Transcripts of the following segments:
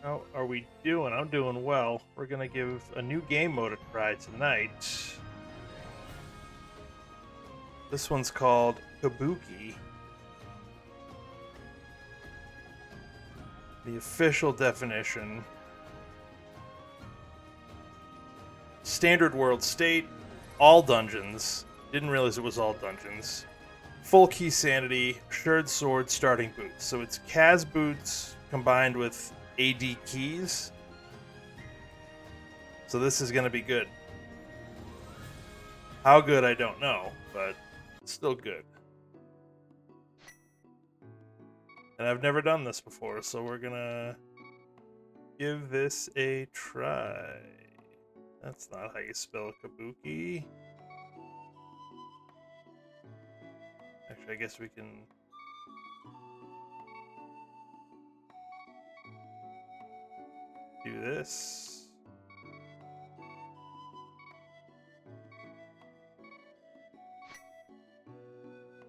How are we doing? I'm doing well. We're gonna give a new game mode a try tonight. This one's called Cabookey. The official definition: standard world state, all dungeons. Didn't realize it was all dungeons. Full key sanity, shared sword, starting boots. So it's Kaz boots combined with AD keys. So this is gonna be good. How good, I don't know, but it's still good. And I've never done this before, so we're gonna give this a try. That's not how you spell Cabookey. Actually, I guess we can do this.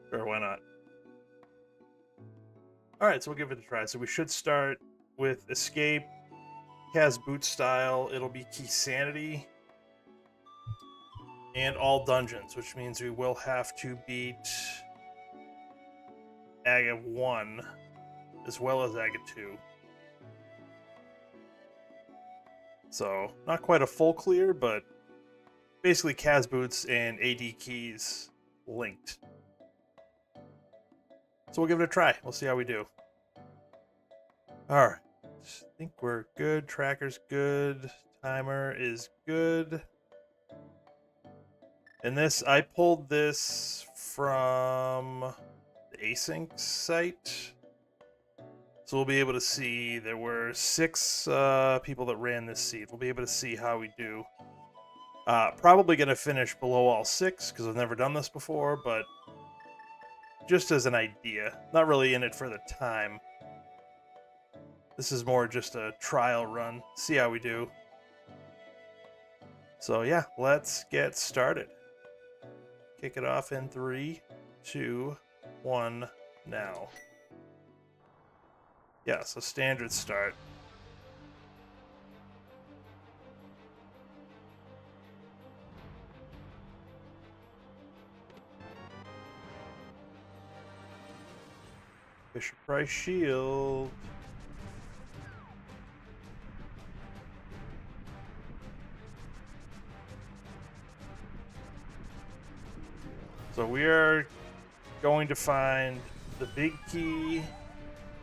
Sure, why not? Alright, so we'll give it a try. So we should start with Escape, Kaz boot style. It'll be Key Sanity, and all dungeons, which means we will have to beat Aga 1 as well as Aga 2. So, not quite a full clear, but basically Kaz boots and AD keys linked. So we'll give it a try. We'll see how we do. Alright. I think we're good. Tracker's good. Timer is good. And this, I pulled this from the async site. So we'll be able to see there were 6 people that ran this seed. We'll be able to see how we do. Probably going to finish below all 6 because I've never done this before, but just as an idea. Not really in it for the time. This is more just a trial run. See how we do. So yeah, let's get started. Kick it off in 3, 2, 1, now. Yeah, so standard start. Fisher Price Shield. So we are going to find the big key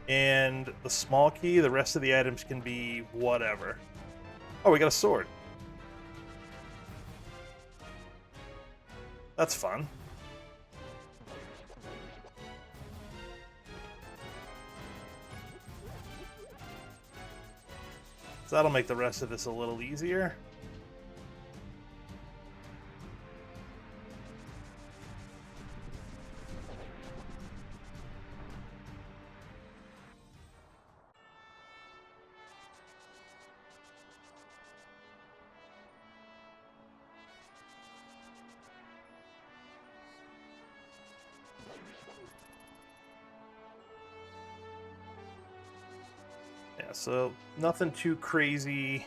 and the small key. The rest of the items can be whatever. Oh, we got a sword. That's fun. So that'll make the rest of this a little easier. Yeah, so nothing too crazy.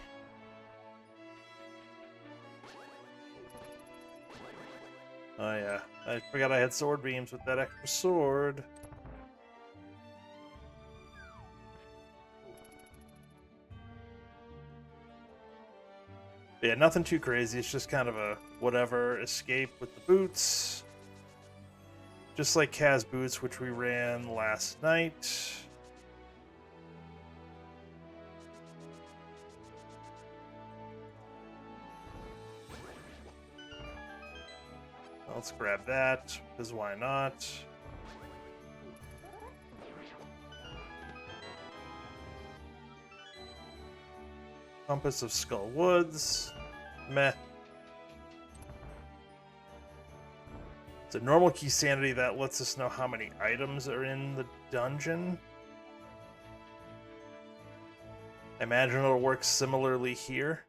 Oh yeah, I forgot I had sword beams with that extra sword. Yeah, nothing too crazy. It's just kind of a whatever escape with the boots. Just like Kaz boots, which we ran last night. Let's grab that, because why not? Compass of Skull Woods. Meh. It's a normal key sanity that lets us know how many items are in the dungeon. I imagine it'll work similarly here.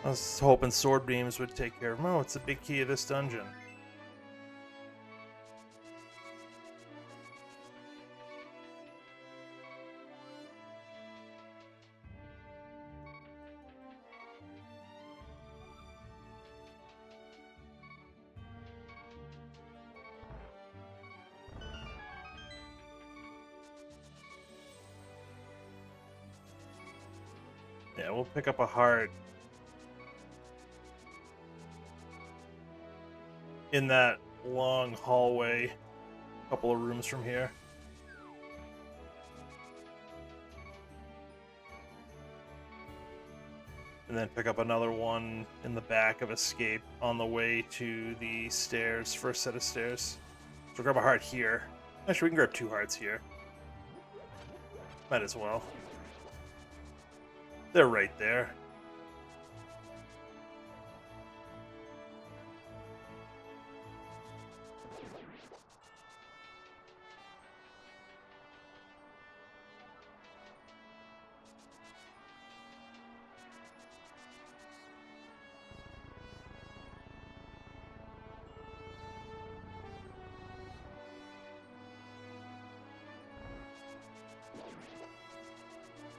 I was hoping sword beams would take care of him. Oh, it's the big key of this dungeon. Yeah, we'll pick up a heart in that long hallway, a couple of rooms from here. And then pick up another one in the back of Escape on the way to the stairs, first set of stairs. So grab a heart here. Actually, we can grab 2 hearts here. Might as well. They're right there.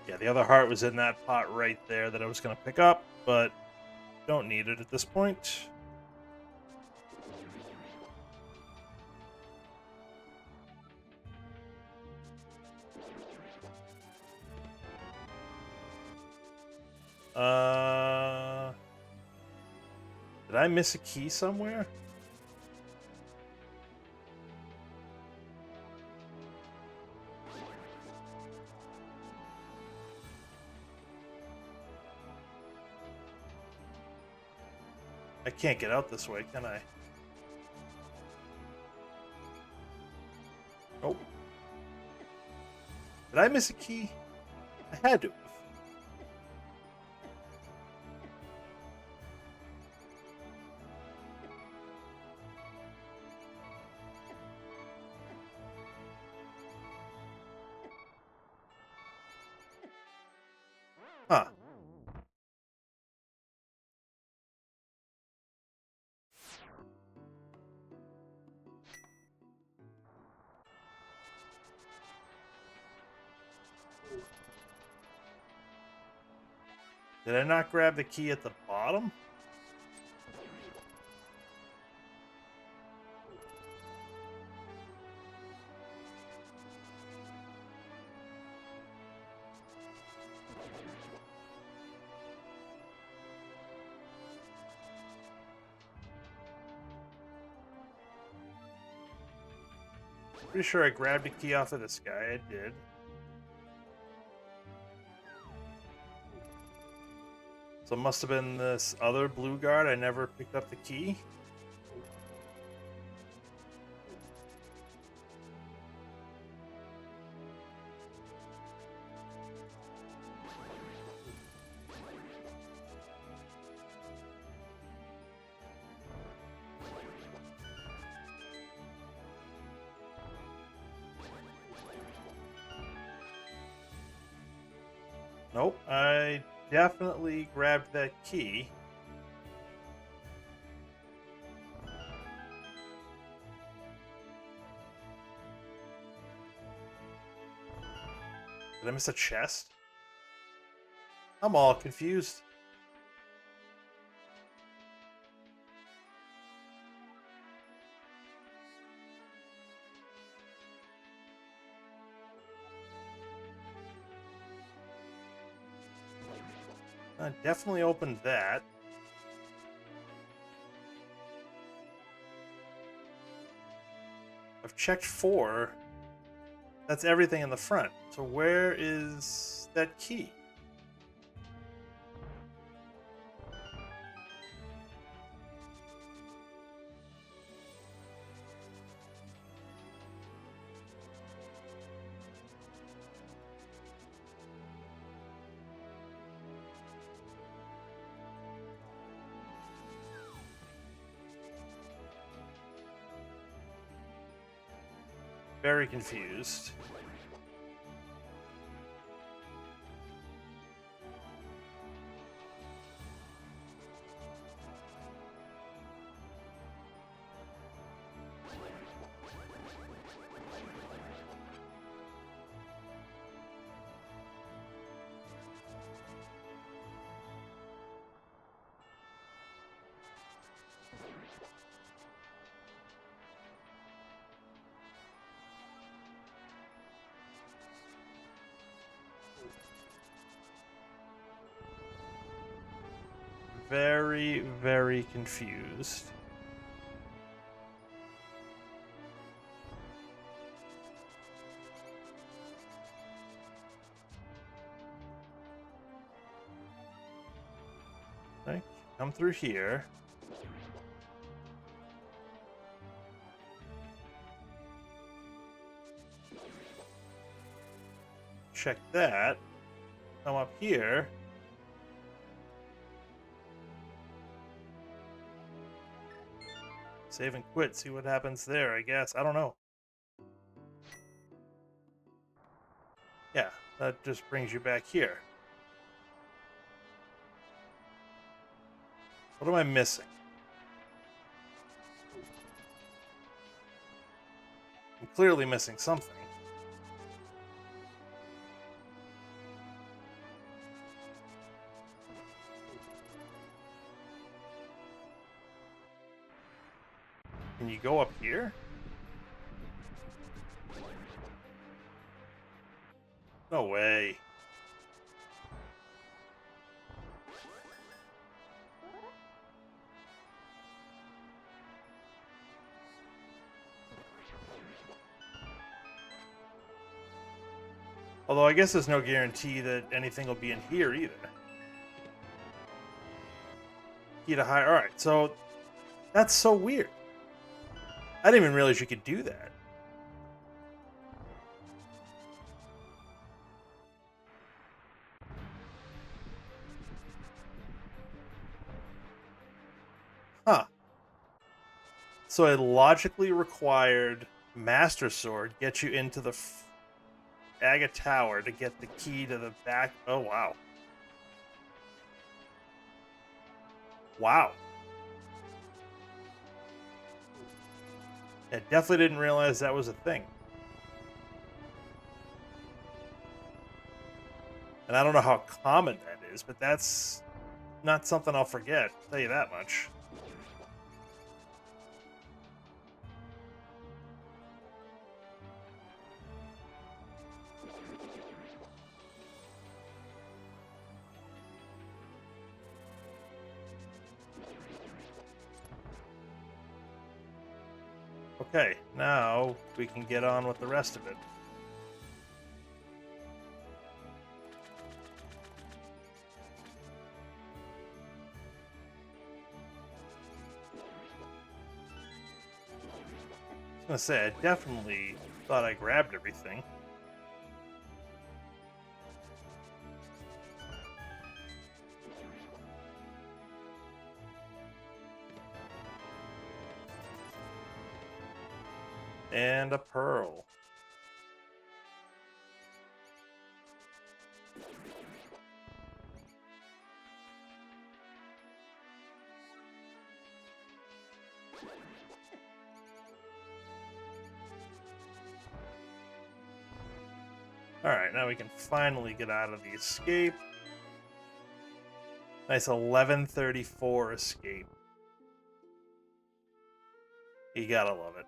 Yeah, the other heart was in that pot right there that I was going to pick up, but don't need it at this point. Did I miss a key somewhere? I can't get out this way, can I? Oh. Did I miss a key? I had to have. Huh. Did I not grab the key at the bottom? Pretty sure I grabbed a key off of this guy. I did. So it must have been this other blue guard. I never picked up the key. Nope, I definitely grabbed that key. Did I miss a chest? I'm all confused. I definitely opened that. I've checked 4. That's everything in the front. So where is that key? Very confused. very, very confused. Okay, come through here. Check that. Come up here. Save and quit, see what happens there, I guess. I don't know. Yeah, that just brings you back here. What am I missing? I'm clearly missing something. Can you go up here? No way. Although I guess there's no guarantee that anything will be in here either. Key to high. Alright, so that's so weird. I didn't even realize you could do that. Huh. So a logically required Master Sword gets you into the Aga Tower to get the key to the back. Oh, wow. Wow. I definitely didn't realize that was a thing. And I don't know how common that is, but that's not something I'll forget. I'll tell you that much. Okay, now we can get on with the rest of it. I was gonna say, I definitely thought I grabbed everything. And a pearl. Alright, now we can finally get out of the escape. Nice 1134 escape. You gotta love it.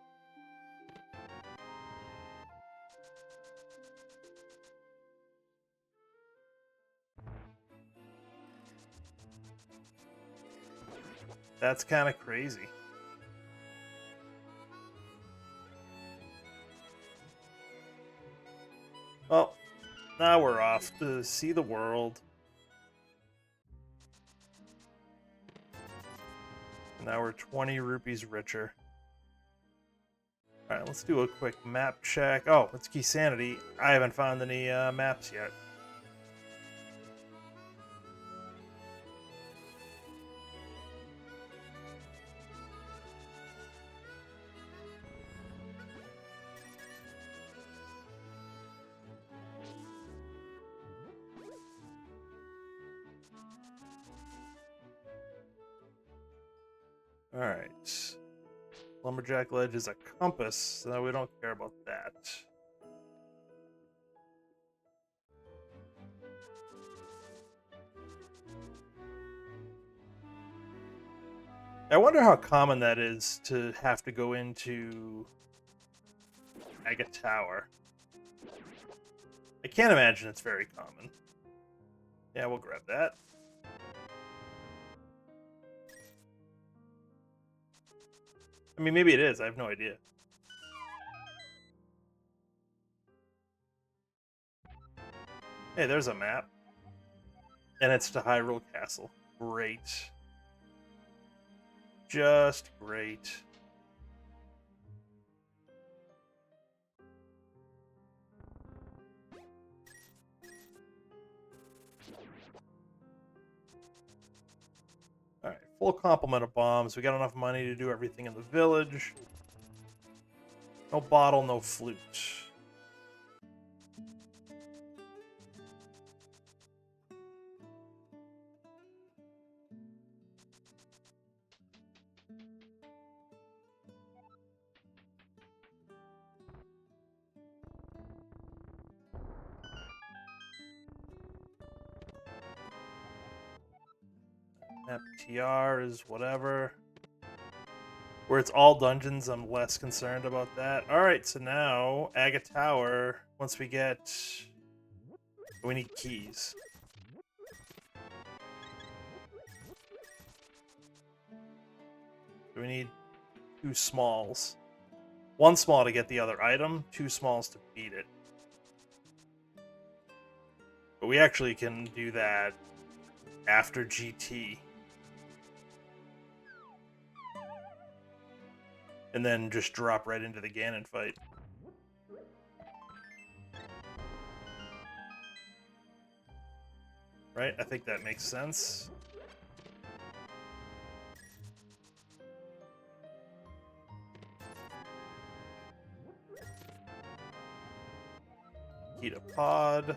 That's kind of crazy. Well, now we're off to see the world. Now we're 20 rupees richer. Alright, let's do a quick map check. Oh, let's key sanity. I haven't found any maps yet. Alright. Lumberjack Ledge is a compass, so we don't care about that. I wonder how common that is to have to go into Aga Tower. I can't imagine it's very common. Yeah, we'll grab that. I mean, maybe it is. I have no idea. Hey, there's a map. And it's to Hyrule Castle. Great. Just great. Alright, full complement of bombs. We got enough money to do everything in the village. No bottle, no flute. FTR is whatever. Where it's all dungeons, I'm less concerned about that. Alright, so now, Aga Tower, once we get... We need keys. We need 2 smalls. 1 small to get the other item, 2 smalls to beat it. But we actually can do that after GT. And then just drop right into the Ganon fight. Right? I think that makes sense. Kita Pod.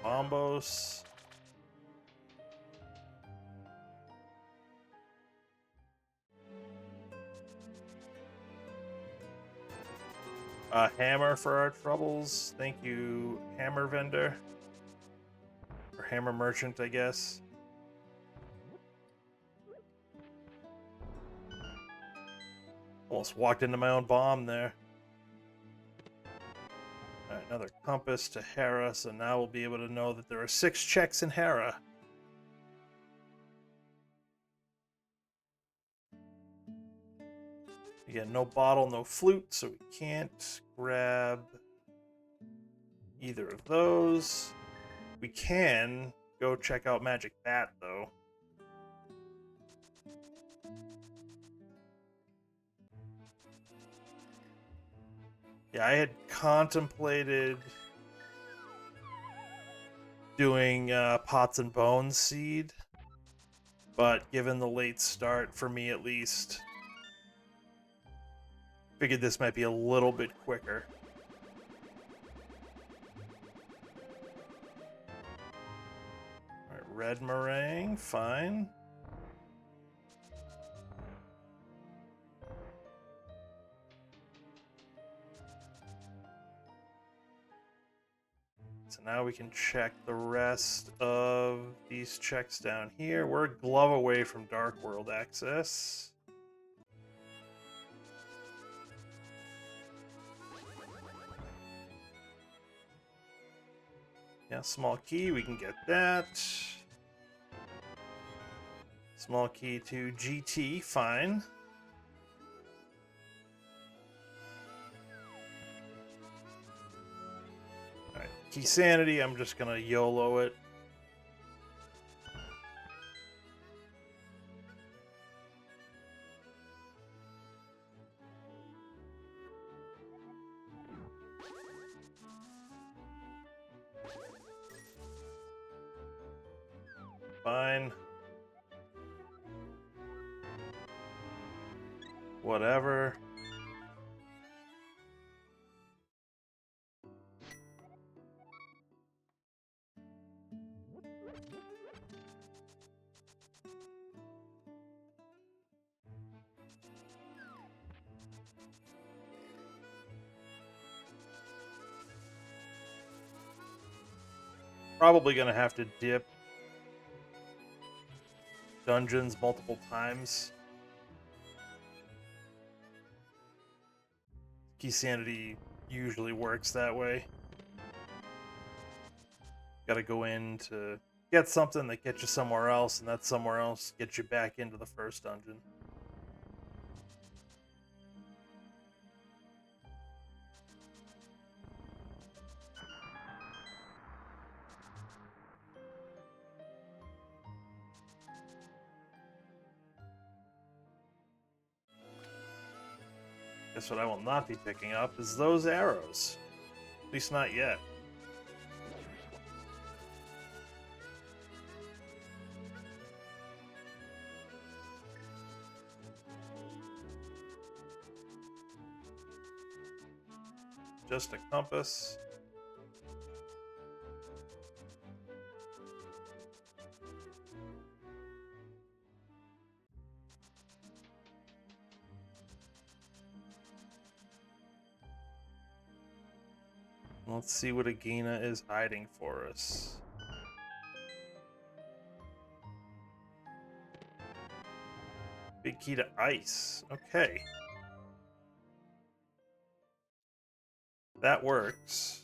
Bombos. Hammer for our troubles. Thank you, hammer vendor. Or hammer merchant, I guess. Almost walked into my own bomb there. Alright, another compass to Hera, so now we'll be able to know that there are 6 checks in Hera. Again, no bottle, no flute, so we can't grab either of those. We can go check out Magic Bat, though. Yeah, I had contemplated doing Pots and Bones seed, but given the late start, for me at least, figured this might be a little bit quicker. Alright, red meringue, fine. So now we can check the rest of these checks down here. We're a glove away from Dark World access. Yeah, small key, we can get that. Small key to GT, fine. Alright, key sanity, I'm just gonna YOLO it. Fine. Whatever. Probably gonna have to dip dungeons multiple times. Key sanity usually works that way. Gotta go in to get something that gets you somewhere else, and that somewhere else gets you back into the first dungeon. Guess what I will not be picking up is those arrows. At least not yet. Just a compass. Let's see what Agina is hiding for us. Big key to ice. Okay. That works.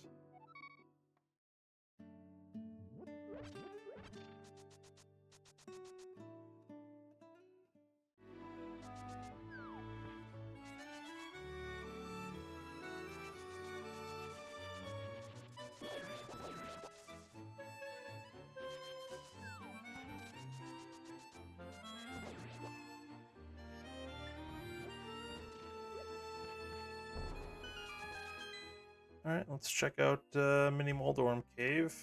Alright, let's check out Mini Moldorm Cave.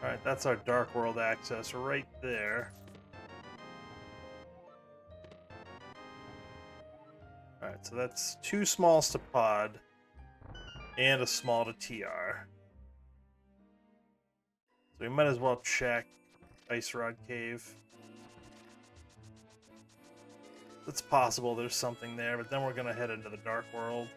Alright, that's our Dark World access right there. Alright, so that's 2 smalls to pod and a small to TR. So we might as well check Ice Rod Cave. It's possible there's something there, but then we're going to head into the Dark World.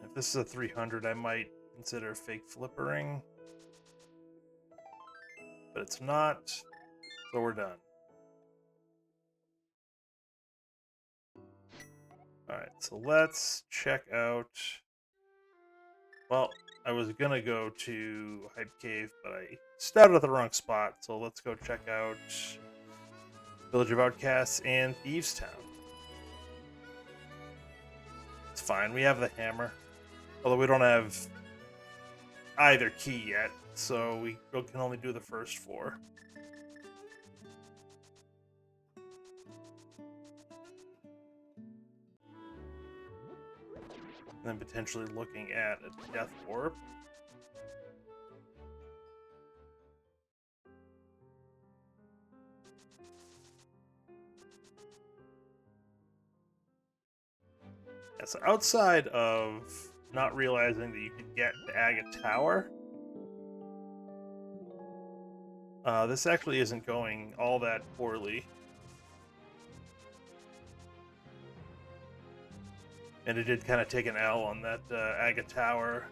If this is a 300, I might consider fake flippering. But it's not, so we're done. Alright, so let's check out... Well, I was gonna go to Hype Cave, but I started at the wrong spot, so let's go check out Village of Outcasts and Thieves Town. It's fine, we have the hammer. Although we don't have either key yet, so we can only do the first 4. And then potentially looking at a Death Orb. Yeah, so outside of not realizing that you could get to Agate Tower, this actually isn't going all that poorly. And it did kind of take an L on that Agate Tower,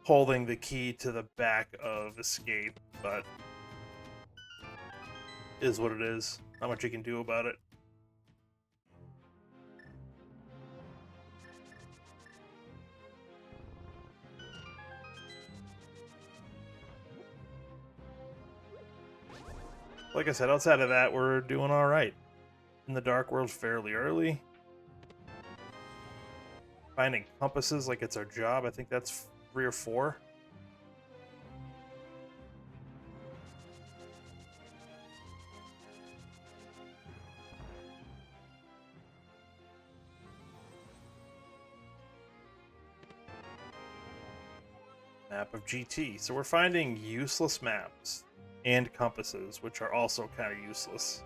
holding the key to the back of Escape, but is what it is. Not much you can do about it. Like I said, outside of that, we're doing all right. In the Dark World fairly early. Finding compasses like it's our job. I think that's 3 or 4. Map of GT. So we're finding useless maps and compasses, which are also kind of useless.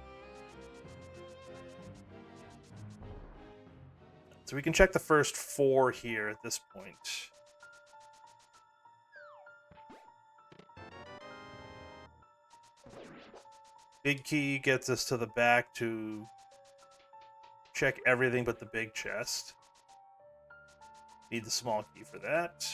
So we can check the first 4 here at this point. Big key gets us to the back to check everything but the big chest. Need the small key for that.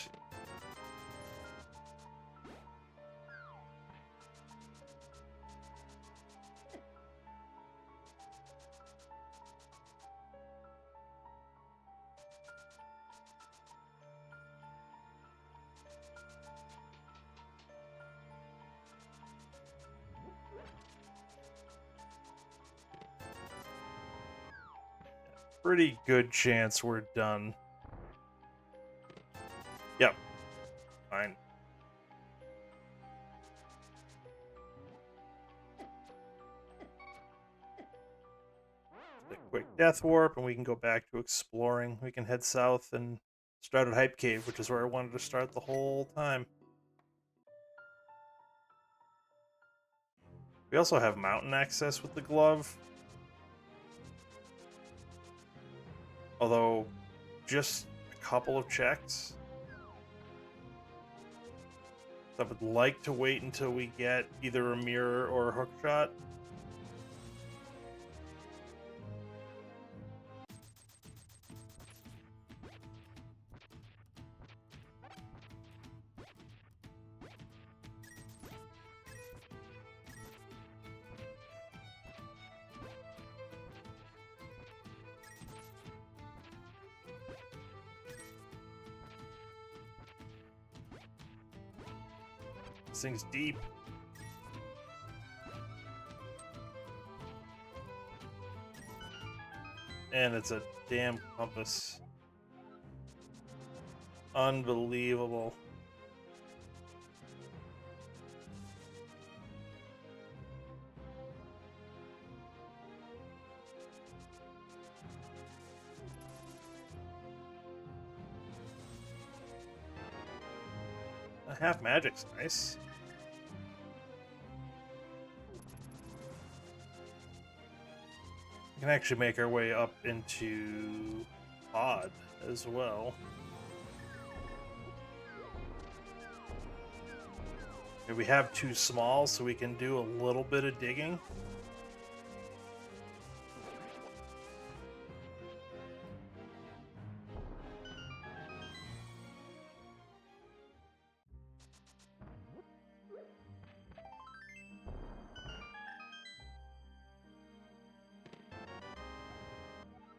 pretty good chance we're done. Yep. Fine. A quick death warp, and we can go back to exploring. We can head south and start at Hype Cave, which is where I wanted to start the whole time. We also have mountain access with the glove. Although, just a couple of checks. So I would like to wait until we get either a mirror or a hook shot. This thing's deep. And it's a damn compass. Unbelievable. A half magic's nice. We can actually make our way up into Pod as well. Okay, we have two small, so we can do a little bit of digging.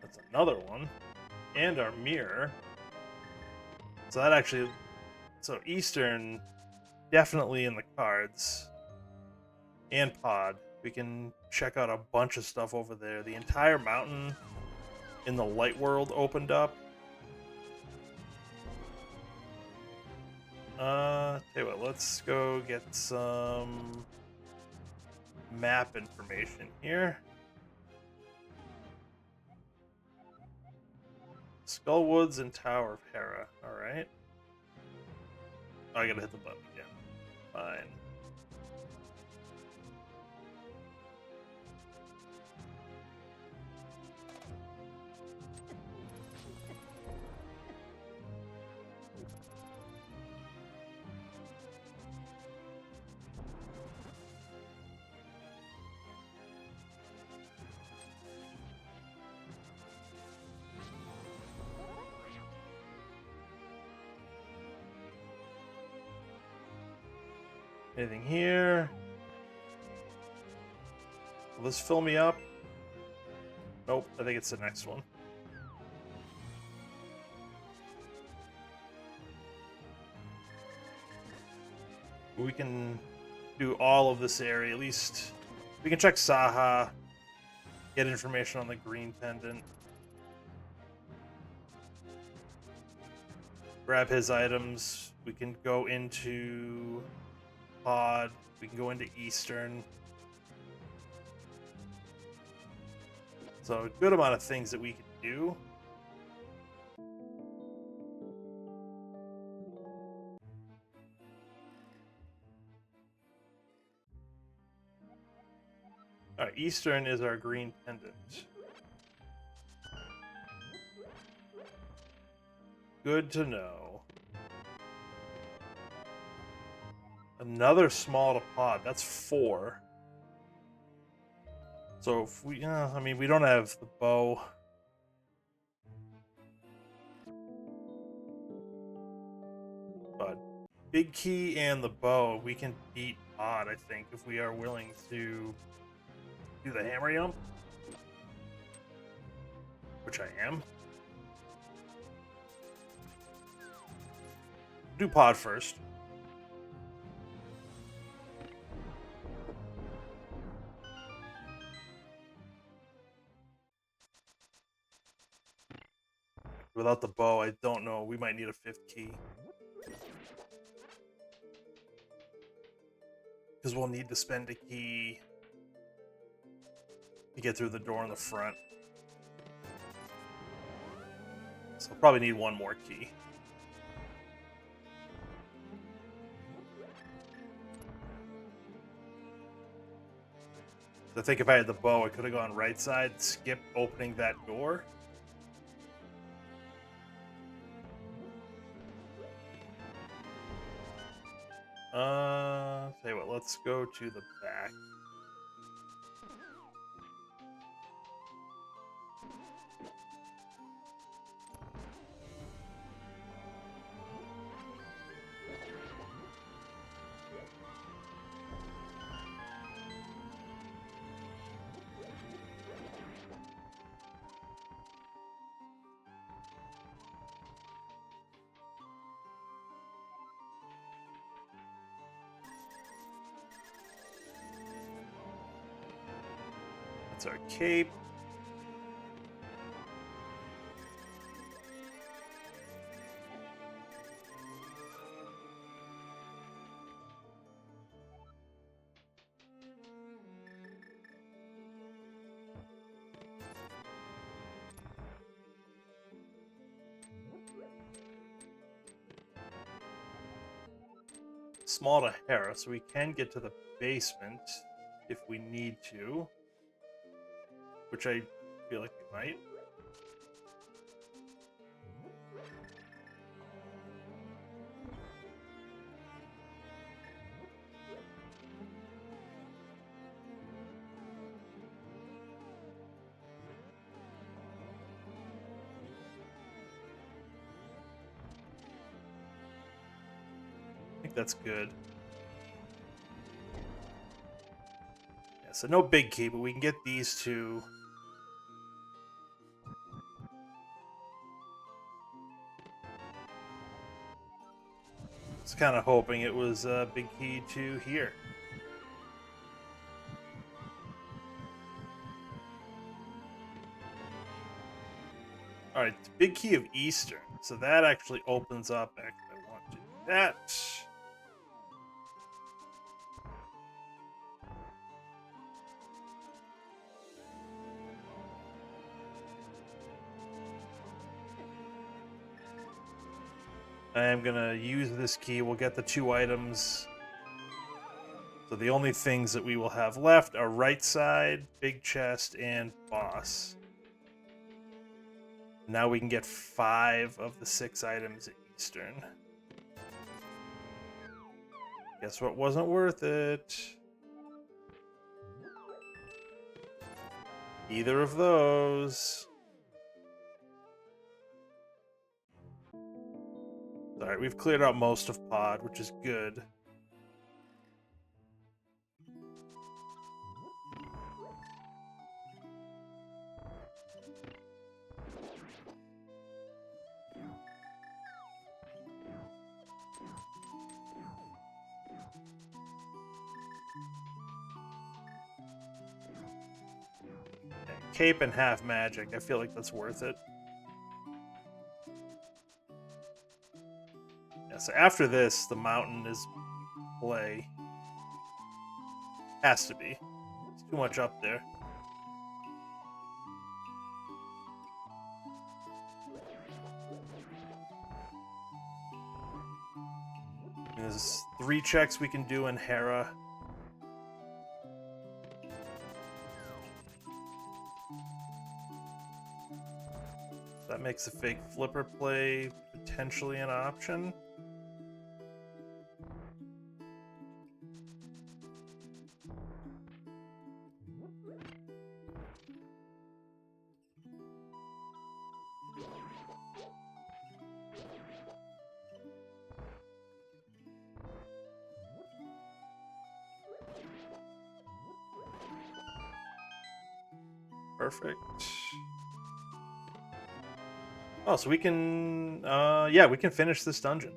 That's another one. And our mirror. So that actually... So Eastern, definitely in the cards. And Pod. We can check out a bunch of stuff over there. The entire mountain in the light world opened up. Tell you what, let's go get some map information here. Skullwoods and Tower of Hera. Alright. Oh, I gotta hit the button again. Fine. Anything here? Will this fill me up? Nope, I think it's the next one. We can do all of this area, at least. We can check Saha, get information on the green pendant. Grab his items. We can go into Pod. We can go into Eastern. So a good amount of things that we can do. Alright, Eastern is our green pendant. Good to know. Another small to Pod. That's 4. So if we, I mean, we don't have the bow. But big key and the bow, we can beat Pod, I think, if we are willing to do the hammer yump. Which I am. Do Pod first. Without the bow, I don't know. We might need a 5th key. Because we'll need to spend a key to get through the door in the front. So I'll probably need one more key. I think if I had the bow, I could have gone right side, skip opening that door. Tell you what, let's go to the back. That's our cape. Small to Hera, so we can get to the basement if we need to. Which I feel like we might. I think that's good. Yeah, so no big key, but we can get these two. I was kind of hoping it was a big key to here. Alright, big key of Eastern. So that actually opens up. Actually, I want to do that. I am going to use this key. We'll get the 2 items. So the only things that we will have left are right side, big chest, and boss. Now we can get 5 of the 6 items at Eastern. Guess what wasn't worth it? Either of those. Alright, we've cleared out most of Pod, which is good. Cape and half magic. I feel like that's worth it. Yeah, so after this, the mountain is play. Has to be. It's too much up there. And there's 3 checks we can do in Hera. That makes a fake flipper play potentially an option. Perfect. Oh, so we can, yeah, we can finish this dungeon.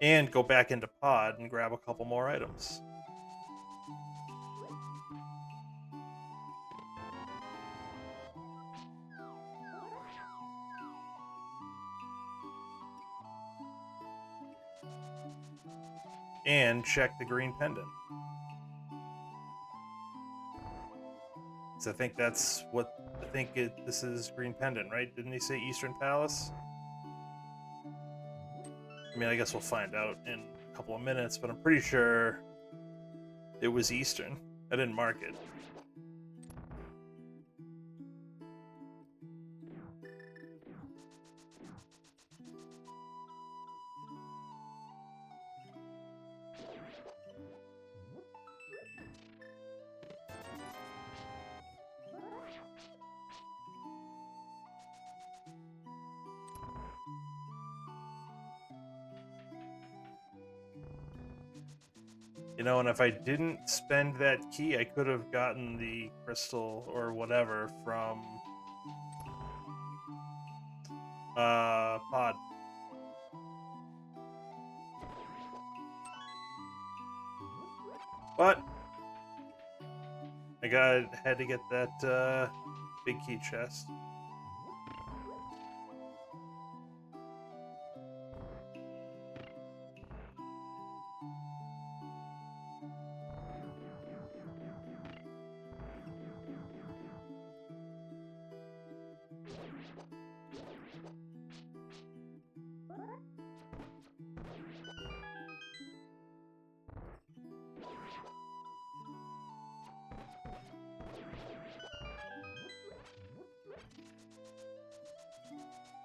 And go back into Pod and grab a couple more items. and check the green pendant. So I think that's what this is green pendant, right? Didn't he say Eastern Palace? I mean, I guess we'll find out in a couple of minutes, but I'm pretty sure it was Eastern. I didn't mark it. You know, and if I didn't spend that key, I could have gotten the crystal or whatever from Pod. But had to get that big key chest.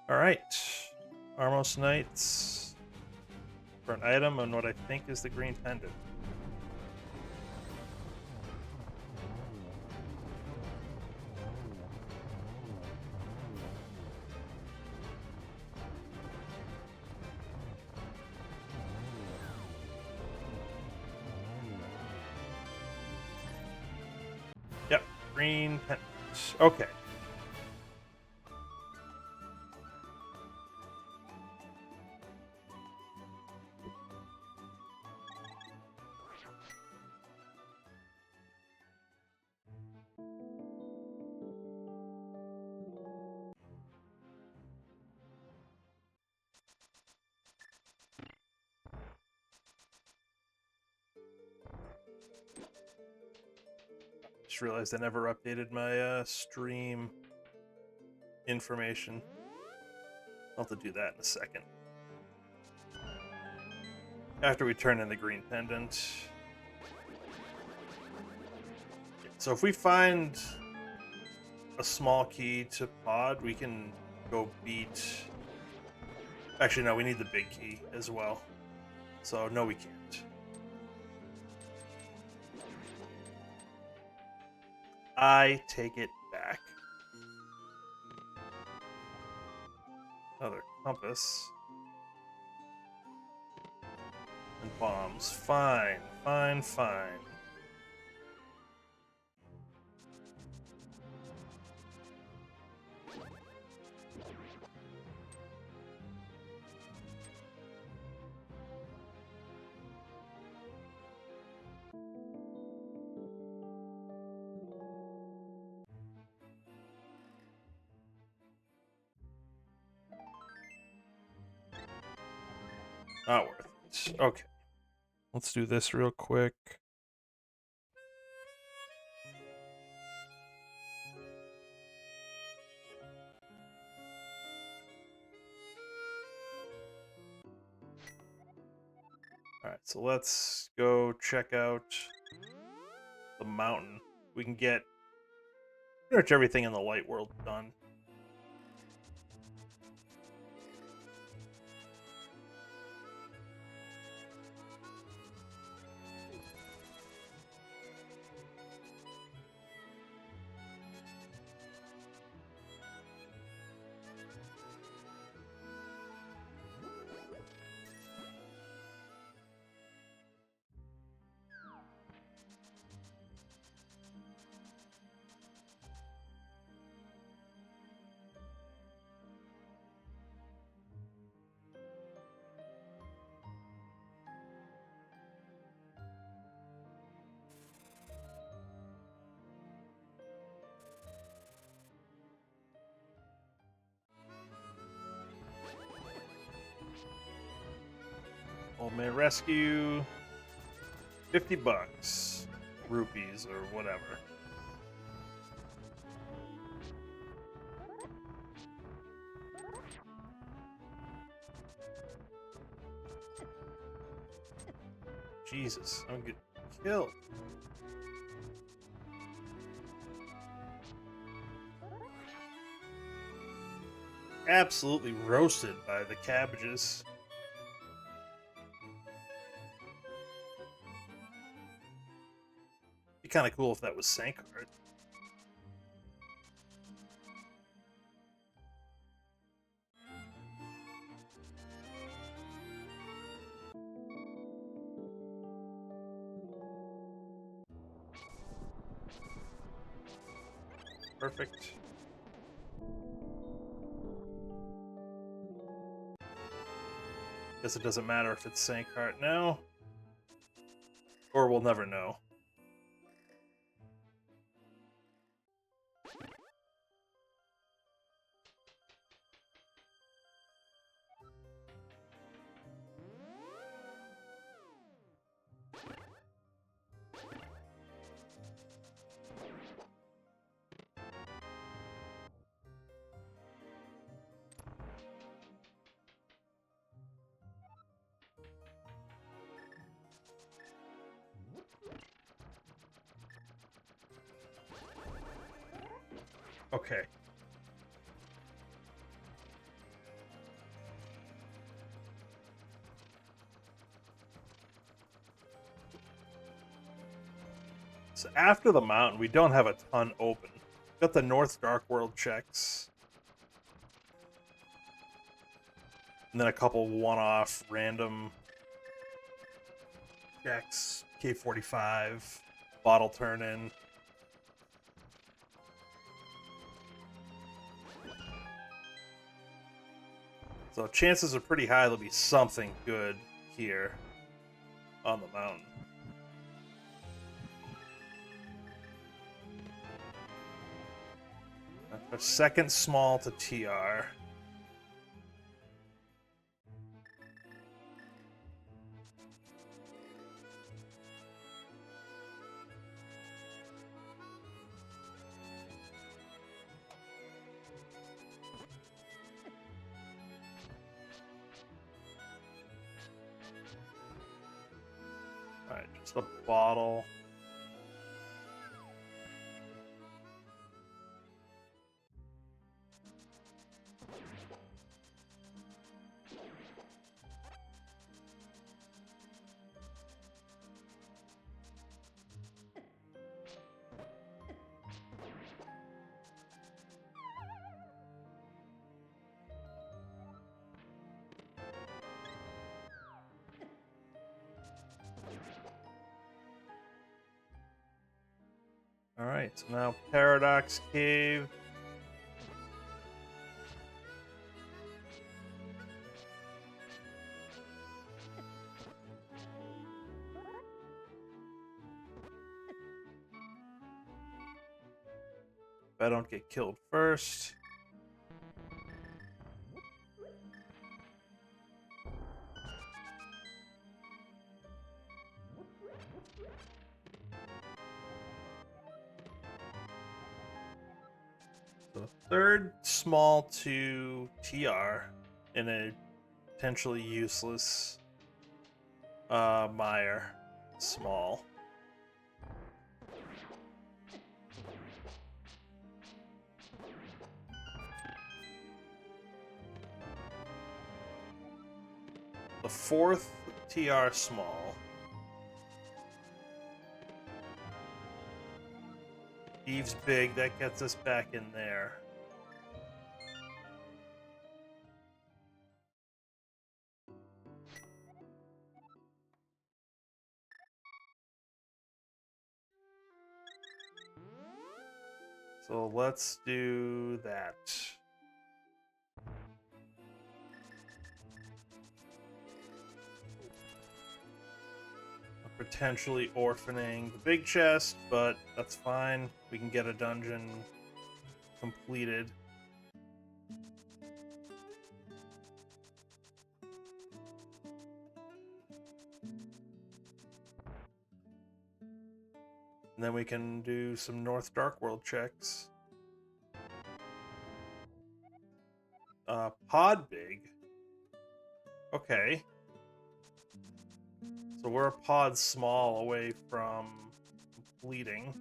All right, Armos Knights for an item on what I think is the green pendant. Yep, green pendant. Okay. Just realized I never updated my stream information. I'll have to do that in a second. After we turn in the green pendant. So if we find a small key to Pod, we can go beat... Actually, no, we need the big key as well. So, no, we can't. I take it back. Another compass. And bombs. Fine, fine, fine. Not worth it. Okay. Let's do this real quick. Alright, so let's go check out the mountain. We can get pretty much everything in the light world done. Old man rescue. 50 bucks. Rupees or whatever. Jesus, I'm getting killed. Absolutely roasted by the cabbages. Be kind of cool if that was Sankard. Perfect. Guess it doesn't matter if it's Sankard now. Or we'll never know. Okay. So after the mountain, we don't have a ton open. Got the North Dark World checks. And then a couple one-off random checks. K45, bottle turn-in. So chances are pretty high there'll be something good here on the mountain. A second small to TR. Alright, just a bottle. Alright, so now Paradox Cave. If I don't get killed first. So third small to TR in a potentially useless Mire small. The fourth TR small. Eve's big, that gets us back in there. So let's do that. Potentially orphaning the big chest, but that's fine. We can get a dungeon completed. And then we can do some North Dark World checks. Pod big. Okay. So we're a pod small away from completing.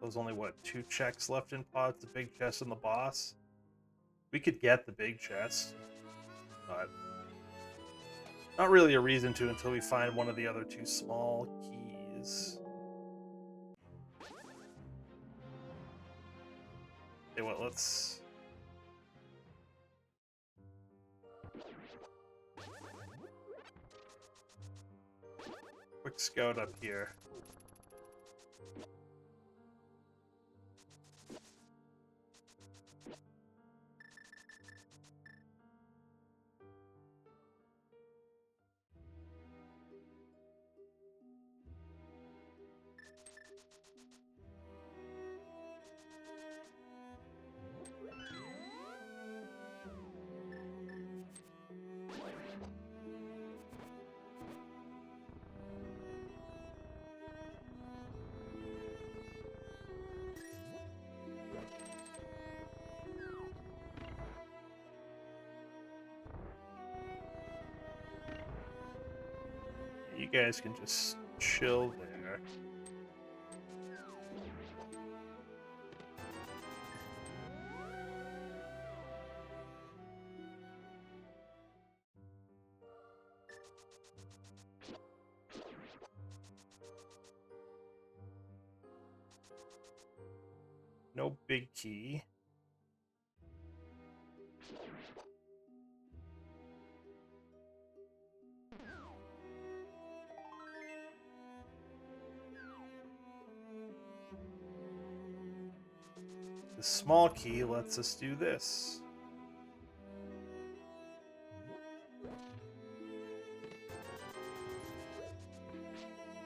There's only, what, 2 checks left in pods, the big chest and the boss? We could get the big chest, but not really a reason to until we find one of the other 2 small keys. Okay, what, let's... quick scout up here. You guys can just chill there. No big key. The small key lets us do this.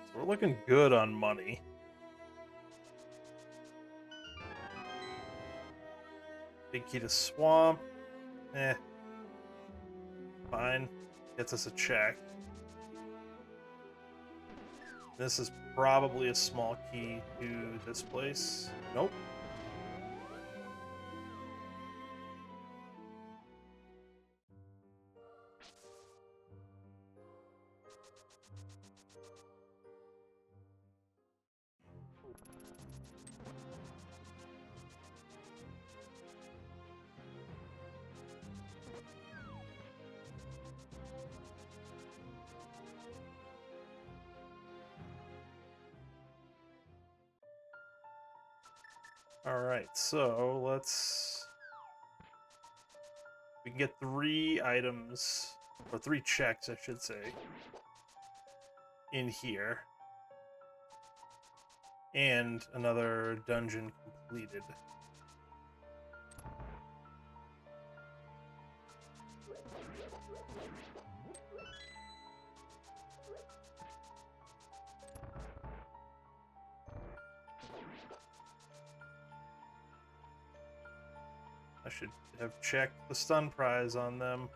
So we're looking good on money. Big key to swamp. Fine. Gets us a check. This is probably a small key to this place. Nope. Alright, so let's... we can get 3 items, or 3 checks, I should say, in here. And another dungeon completed. I should have checked the stun prize on them.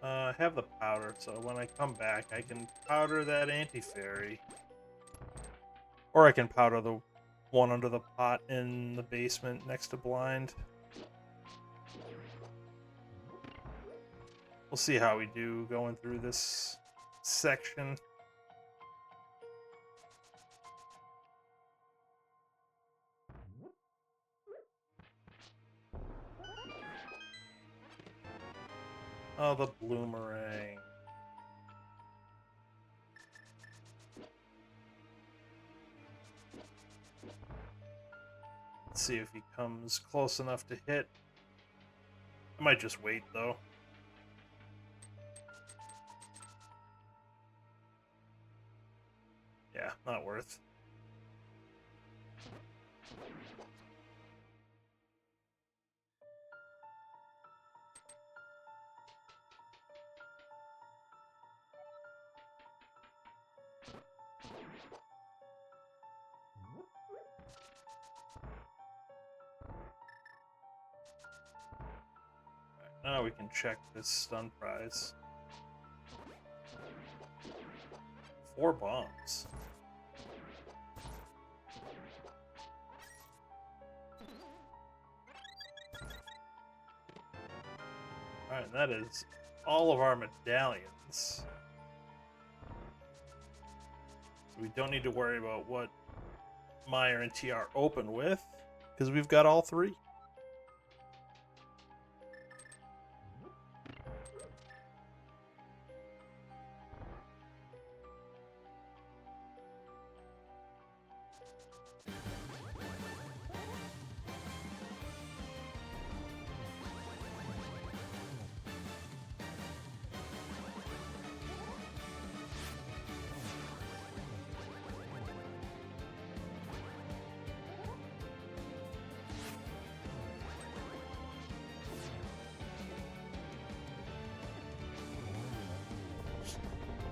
I have the powder, so when I come back, I can powder that anti-fairy. Or I can powder the one under the pot in the basement next to Blind. We'll see how we do going through this section. Oh, the bloomerang. Let's see if he comes close enough to hit. I might just wait, though. Yeah, not worth. Now we can check this stun prize. 4 bombs. Alright, that is all of our medallions. So we don't need to worry about what Meyer and TR open with, because we've got all 3.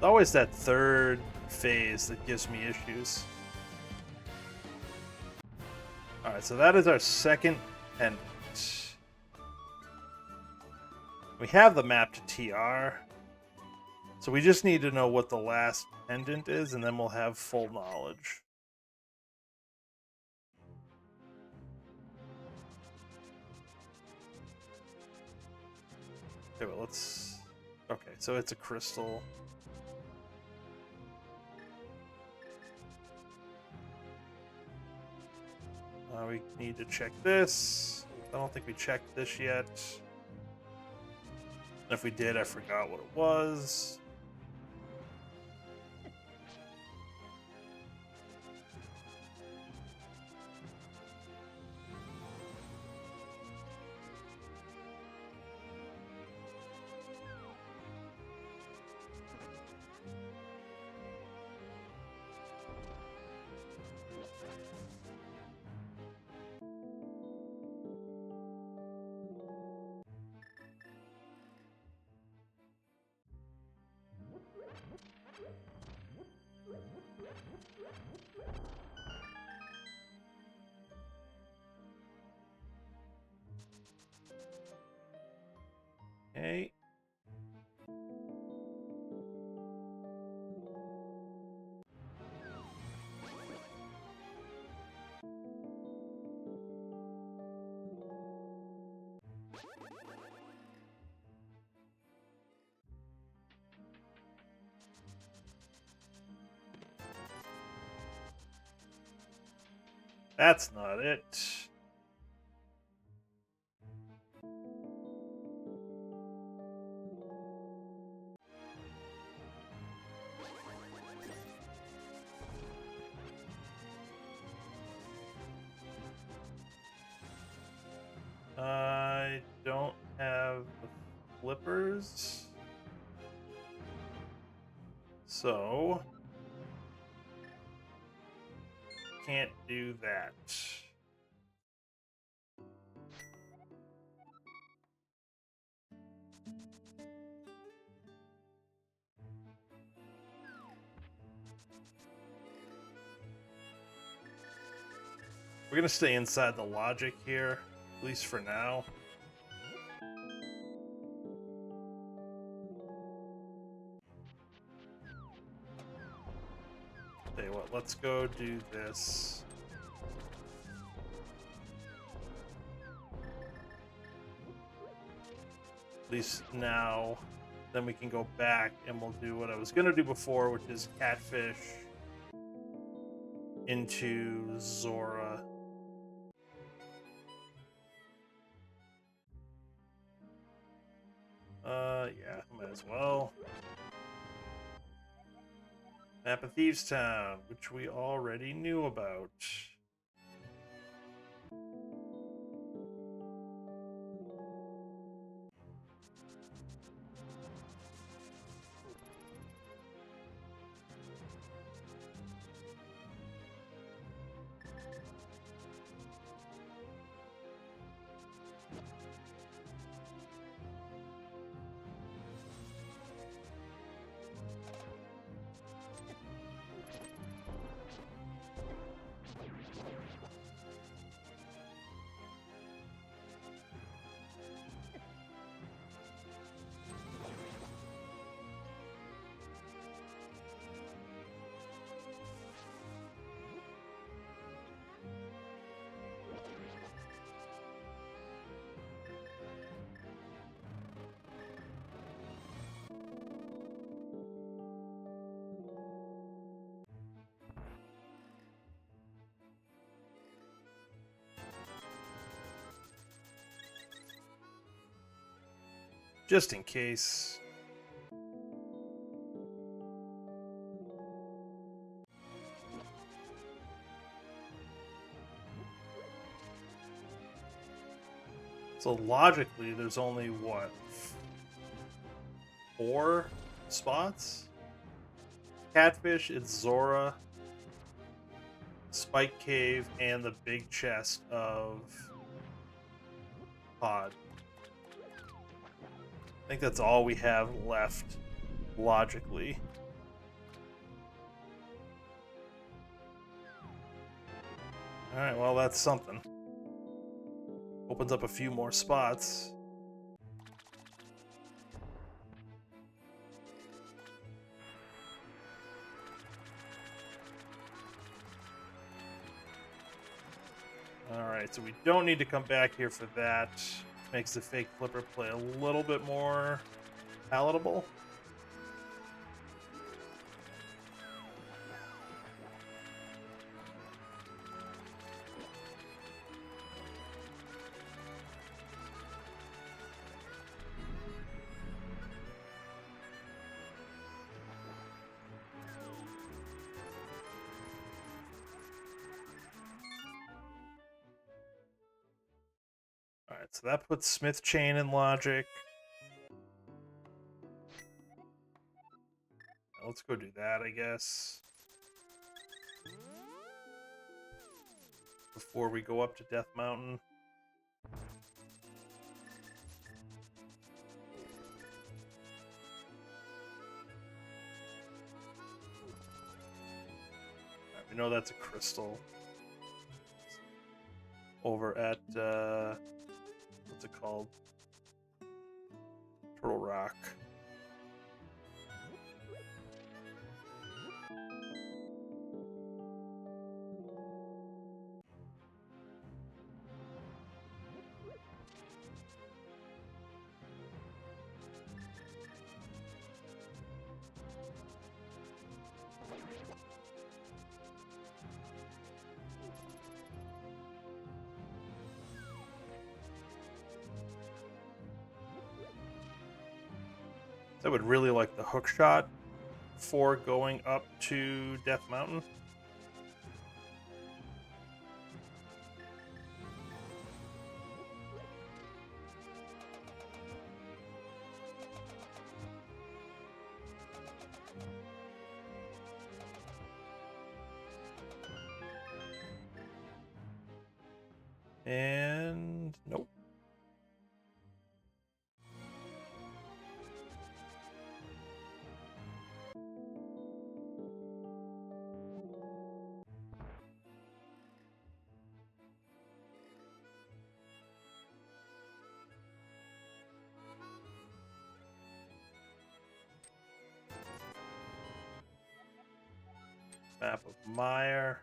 Always that third phase that gives me issues. Alright, so that is our second pendant. We have the map to TR. So we just need to know what the last pendant is, and then we'll have full knowledge. Okay, well, let's... Okay, so it's a crystal. We need to check this. I don't think we checked this yet. If we did, I forgot what it was. Okay. That's not it. I don't have the flippers. So can't do that. We're gonna stay inside the logic here, at least for now. Tell you what, let's go do this. At least now, then we can go back and we'll do what I was gonna do before, which is catfish into Zora. Yeah, might as well. Map of Thieves Town, which we already knew about. just in case. So logically, there's only what? 4 spots? Catfish, it's Zora, Spike Cave, and the big chest of Pod. I think that's all we have left, logically. Alright, well, that's something. Opens up a few more spots. Alright, so we don't need to come back here for that. Makes the fake flipper play a little bit more palatable. Alright, so that puts Smith Chain in logic. Let's go do that, I guess. Before we go up to Death Mountain. Alright, we know that's a crystal. Over at, what's it called? Turtle Rock. I would really like the hook shot for going up to Death Mountain. And nope. Map of Mire.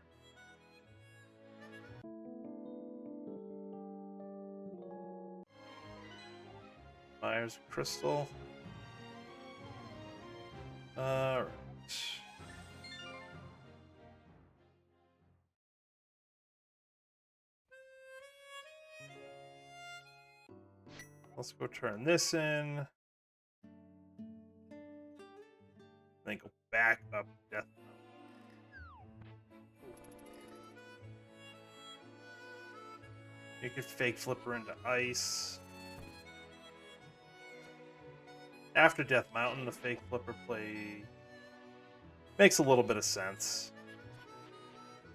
Mire's Crystal. Alright. Let's go turn this in. Then go back up Death Mountain. You could fake flipper into ice. After Death Mountain, the fake flipper play makes a little bit of sense.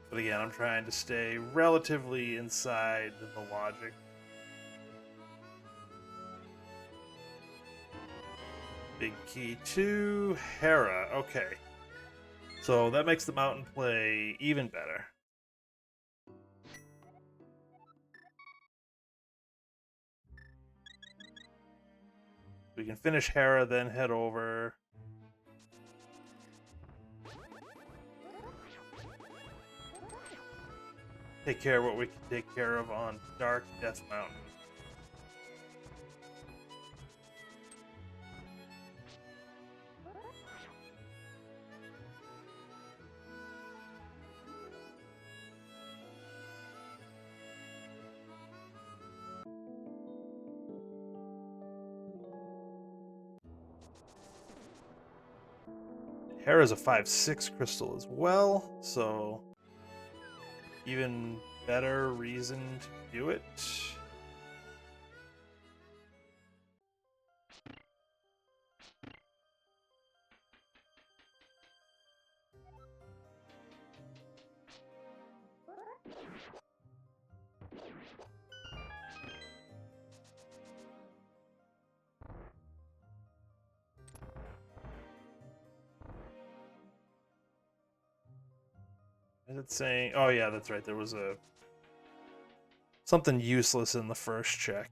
But again, I'm trying to stay relatively inside the logic. Big key to Hera. Okay. So that makes the mountain play even better. We can finish Hera, then head over. Take care of what we can take care of on Dark Death Mountain. Hera's a 5/6 crystal as well, so even better reason to do it. Is it saying? Oh yeah, that's right. There was something useless in the first check.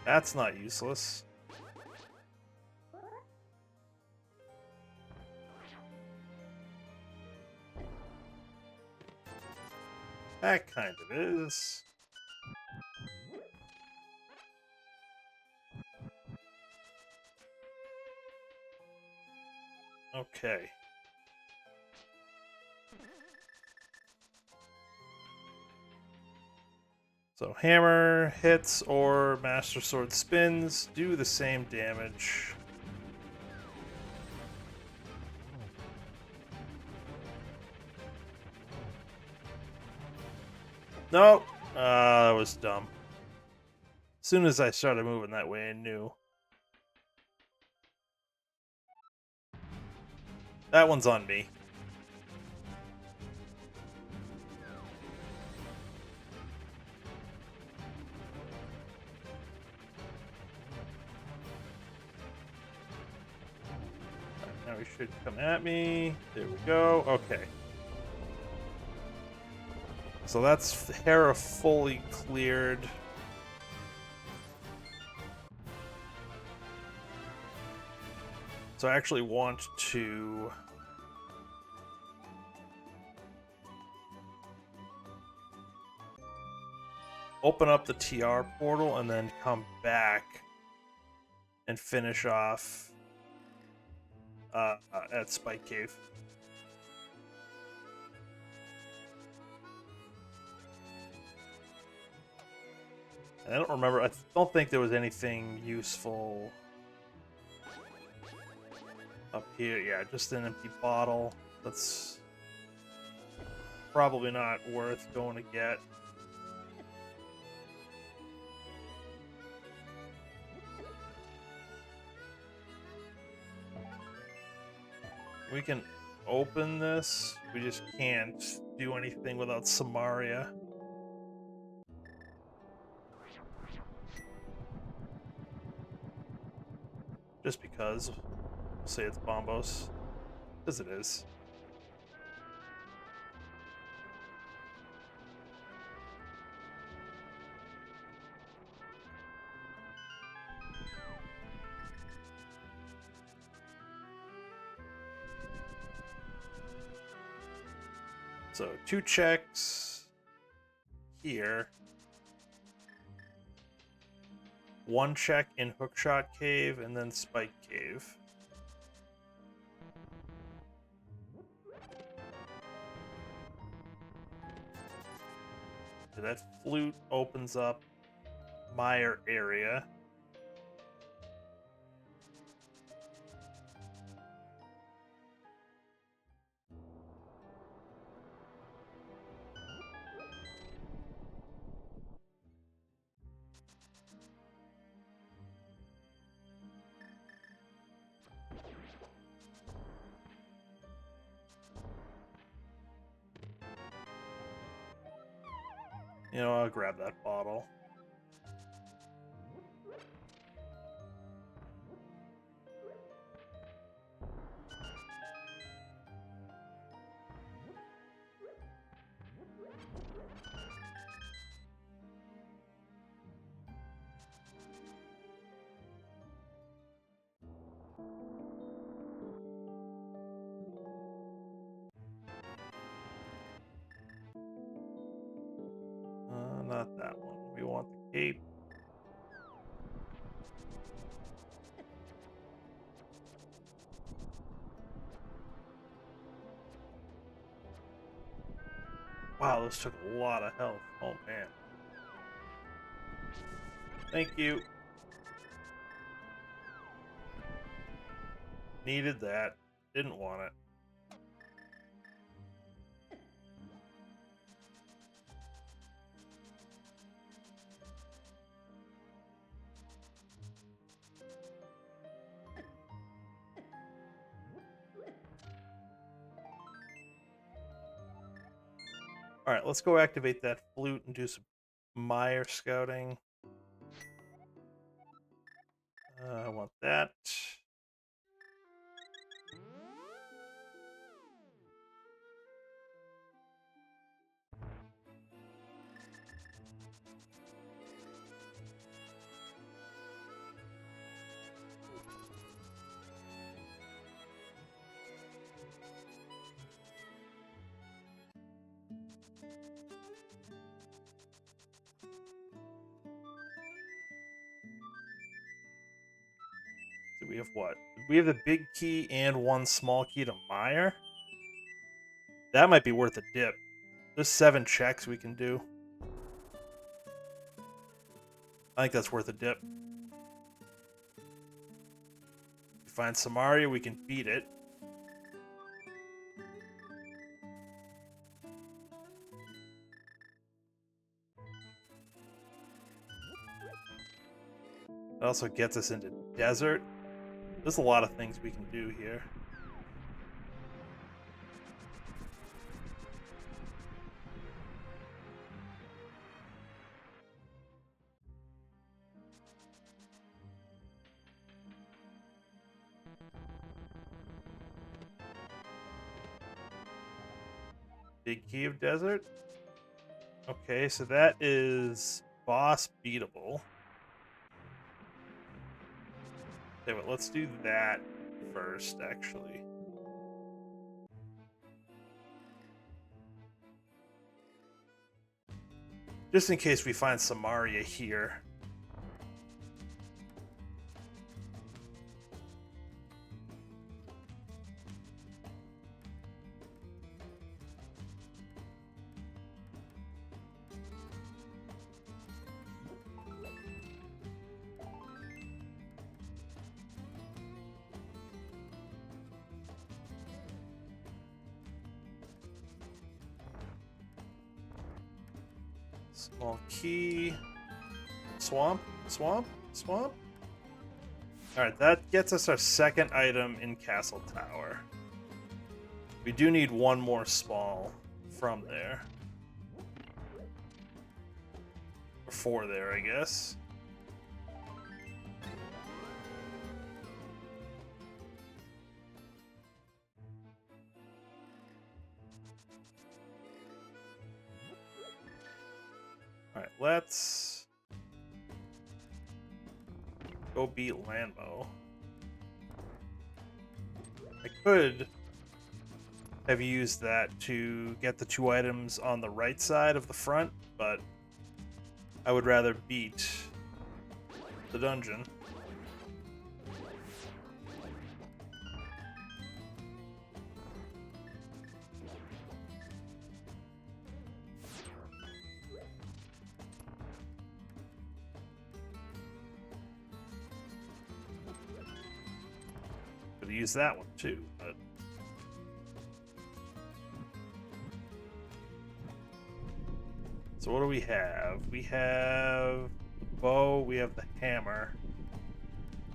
That's not useless. That kind of is. Okay. So hammer hits or master sword spins do the same damage. No, that was dumb. As soon as I started moving that way, I knew. That one's on me. Now he should come at me. There we go. Okay. So that's Hera fully cleared. So I actually want to open up the TR portal and then come back and finish off at Spike Cave. And I don't remember. I don't think there was anything useful up here. Yeah, just an empty bottle. That's probably not worth going to get. We can open this. We just can't do anything without Samaria. Just because. We'll say it's Bombos. Because it is. So 2 checks here. 1 check in Hookshot Cave and then Spike Cave. So that flute opens up Meyer area. You know, I'll grab that bottle. Not that one. We want the cape. Wow, this took a lot of health. Oh, man. Thank you. Needed that. Didn't want it. All right, let's go activate that flute and do some Meyer scouting. I want that. So we have what? We have the big key and one small key to Meyer. That might be worth a dip. There's 7 checks we can do. I think that's worth a dip. If we find Samaria, we can beat it. It also gets us into desert. There's a lot of things we can do here. Big key of desert. Okay, so that is boss beatable. Okay, but let's do that first, actually. Just in case we find Samaria here. Small key. Swamp? Swamp? Swamp? Alright, that gets us our second item in Castle Tower. We do need one more small from there. Or 4 there, I guess. Alright, let's go beat Lanmo. I could have used that to get the 2 items on the right side of the front, but I would rather beat the dungeon. Could use that one too, but so what do we have? We have the bow, we have the hammer,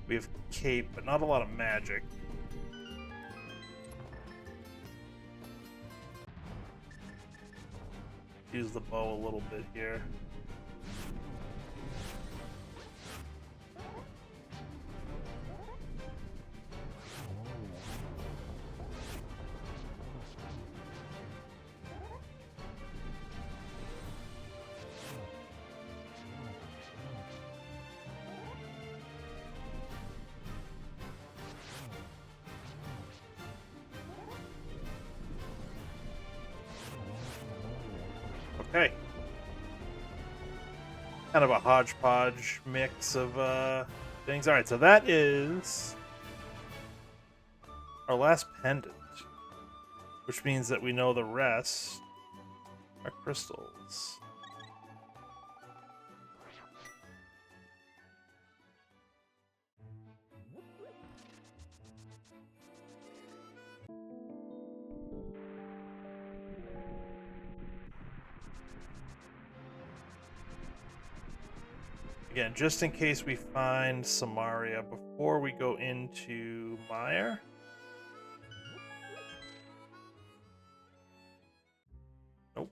we have cape, but not a lot of magic. Use the bow a little bit here. Okay. Kind of a hodgepodge mix of things. Alright, so that is our last pendant, which means that we know the rest are crystals. Again, just in case we find Samaria before we go into Mire. Nope.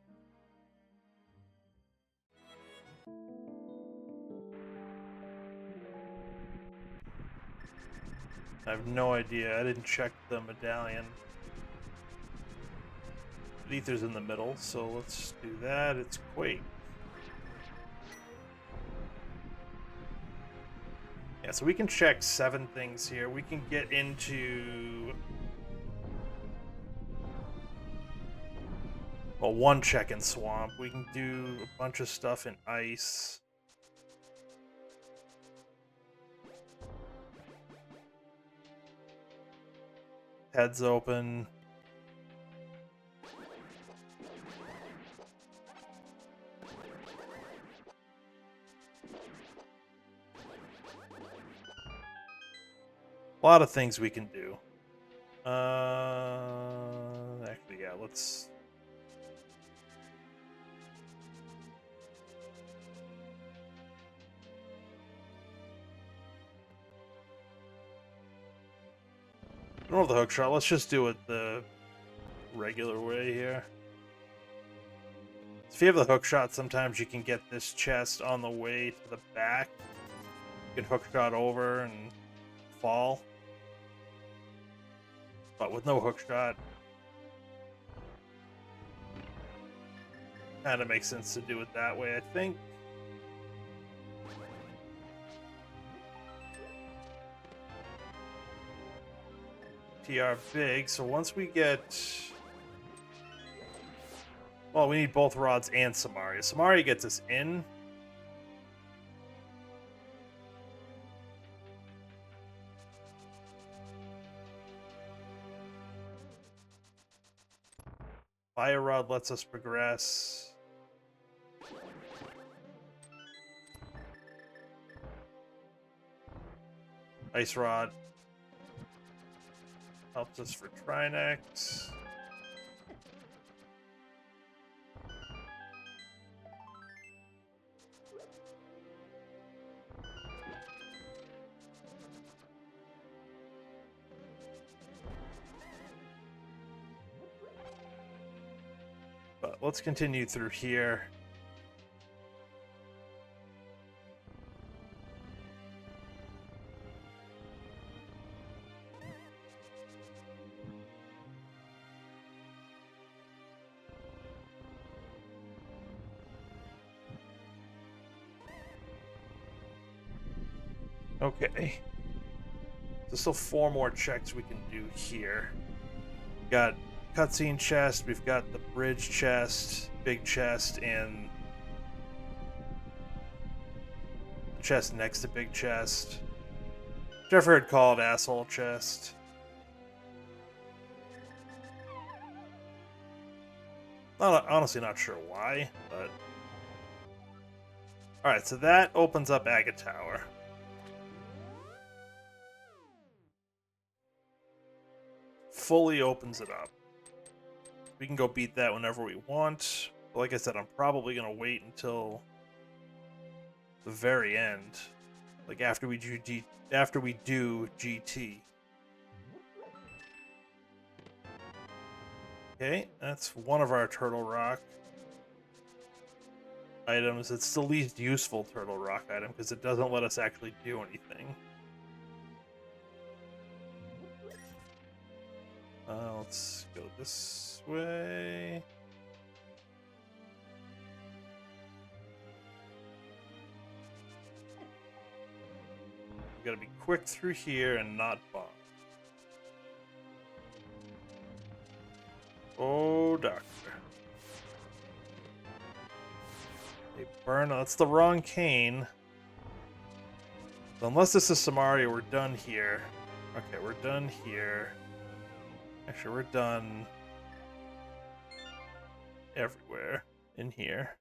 I have no idea. I didn't check the medallion. Ether's in the middle, so let's do that. It's Quake. Yeah, so we can check 7 things here. We can get into... Well, 1 check in Swamp. We can do a bunch of stuff in Ice. Heads open. A lot of things we can do. Actually, yeah, let's... I don't have the hook shot. Let's just do it the regular way here. If you have the hook shot, sometimes you can get this chest on the way to the back. You can hook shot over and fall. But with no hook shot, kind of makes sense to do it that way, I think. TR big, so once we get... Well, we need both rods and Samaria. Samaria gets us in. Fire rod lets us progress. Ice rod helps us for Trinex. But let's continue through here. Okay. There's still 4 more checks we can do here. We got cutscene chest, we've got the bridge chest, big chest, and the chest next to big chest. Which I've heard called asshole chest. Honestly not sure why, but... Alright, so that opens up Agate Tower. Fully opens it up. We can go beat that whenever we want. But like I said, I'm probably going to wait until the very end. Like after we do GT. Okay, that's one of our Turtle Rock items. It's the least useful Turtle Rock item because it doesn't let us actually do anything. Let's go this way. We gotta be quick through here and not bomb. Oh, doctor. They burn. That's the wrong cane. So unless this is Samaria, we're done here. Okay, we're done here. Actually, we're done everywhere in here.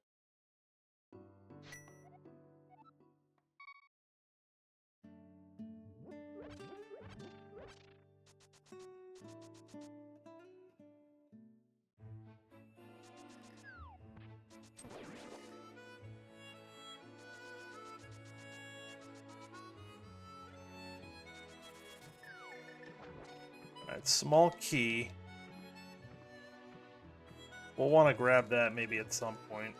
Alright, small key. We'll want to grab that maybe at some point.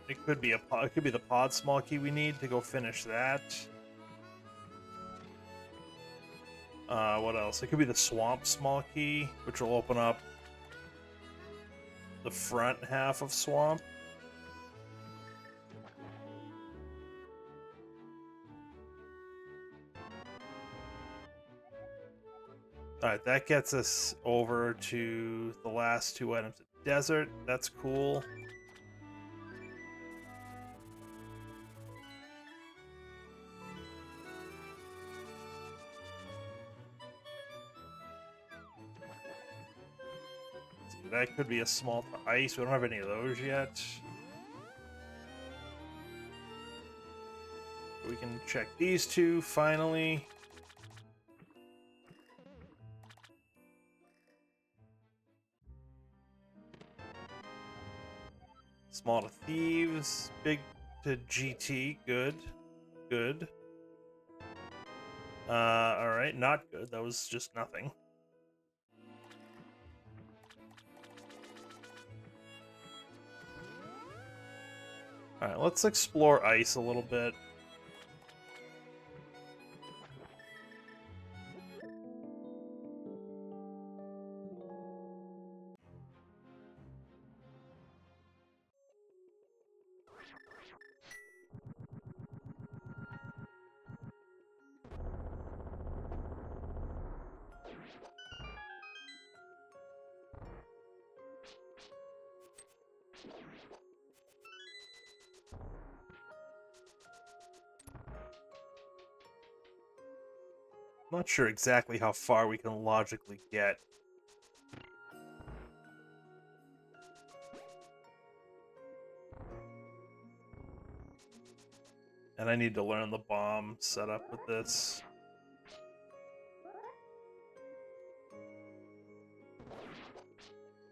It could be it could be the pod small key we need to go finish that. What else? It could be the swamp small key, which will open up the front half of swamp. Alright, that gets us over to the last two items. Desert, that's cool. That could be a small to ice. We don't have any of those yet. We can check these two finally. Small to thieves, big to GT, good. Good. Alright, not good. That was just nothing. Alright, let's explore ice a little bit. I'm not sure exactly how far we can logically get. And I need to learn the bomb setup with this.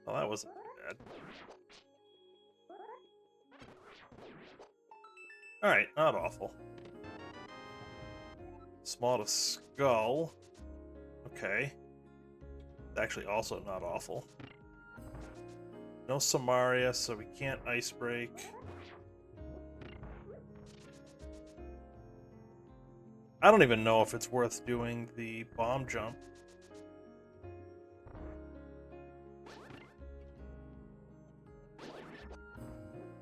Well, that wasn't bad. Alright, not awful. Small to skull. Okay. Actually, also not awful. No Samaria, so we can't ice break. I don't even know if it's worth doing the bomb jump.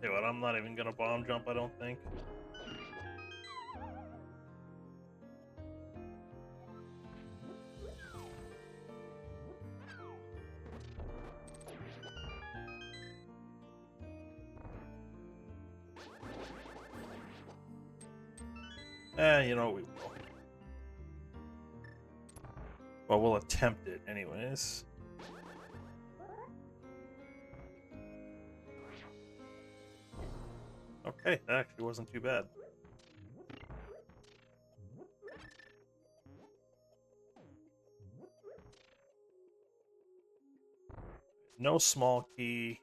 Hey, what? I'm not even gonna bomb jump, I don't think. You know, we will. Well, we'll attempt it anyways. Okay, that actually wasn't too bad. No small key.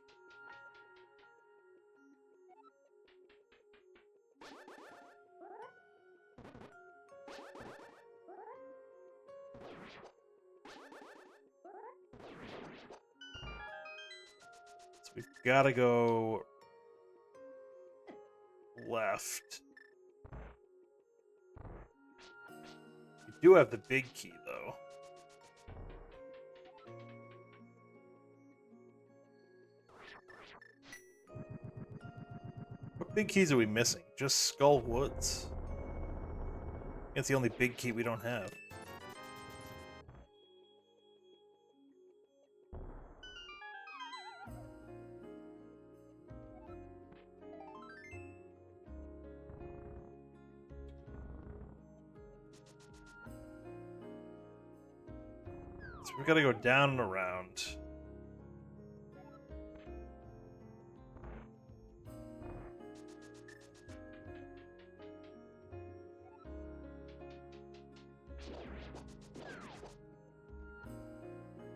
So we've got to go left. We do have the big key, though. What big keys are we missing? Just Skull Woods. It's the only big key we don't have. So we've got to go down and around.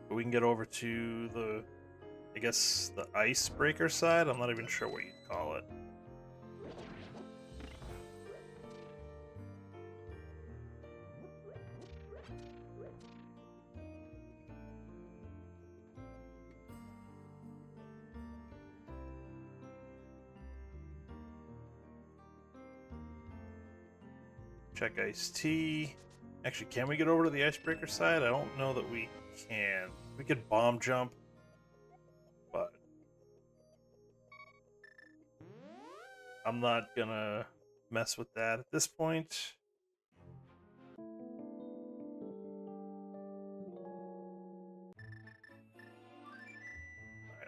But we can get over to the, I guess, the icebreaker side? I'm not even sure what you'd call it. Check iced tea. Actually, can we get over to the icebreaker side? I don't know that we can. We could bomb jump, but I'm not gonna mess with that at this point.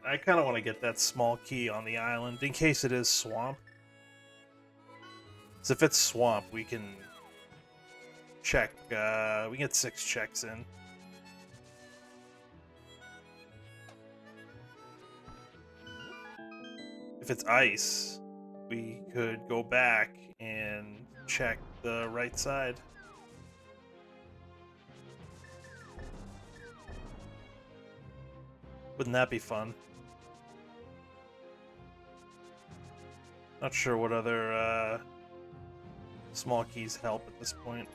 I kind of want to get that small key on the island in case it is swamp. So if it's swamp, we can check. We get 6 checks in. If it's ice, we could go back and check the right side. Wouldn't that be fun? Not sure what other small keys help at this point.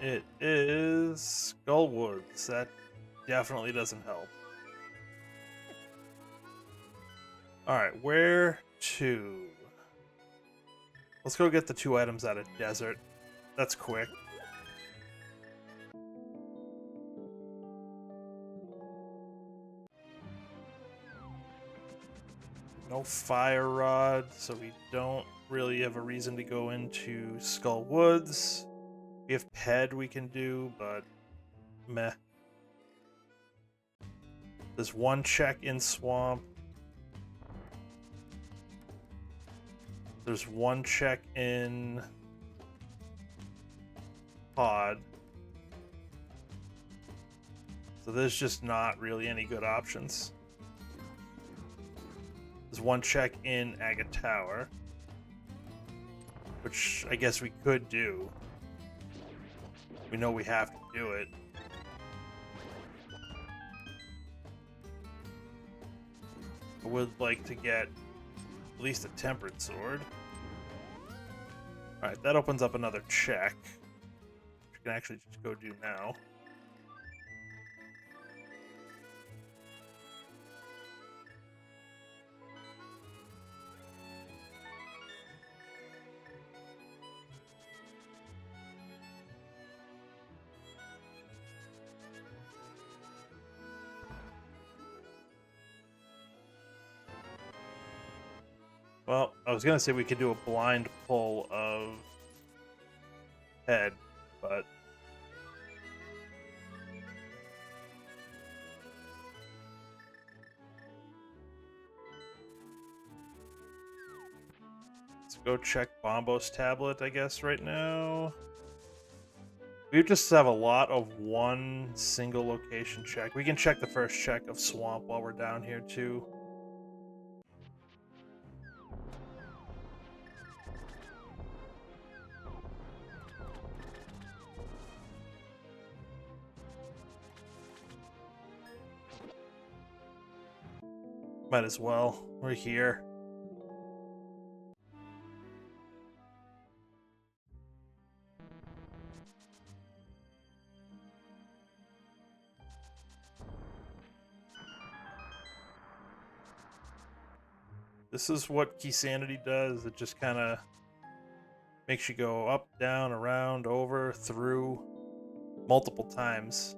It is Skullwoods. That definitely doesn't help. Alright, where to? Let's go get the 2 items out of desert. That's quick. No fire rod, so we don't really have a reason to go into Skull Woods. We have Ped we can do, but meh. There's 1 check in Swamp. There's 1 check in Pod. So there's just not really any good options. There's 1 check in Agate Tower, which I guess we could do. We know we have to do it. I would like to get at least a Tempered Sword. Alright, that opens up another check, which we can actually just go do now. Well, I was gonna say we could do a blind pull of Head, but let's go check Bombo's tablet, I guess, right now. We just have a lot of 1 single location check. We can check the first check of Swamp while we're down here, too. Might as well. We're here. This is what Key Sanity does. It just kind of makes you go up, down, around, over, through multiple times.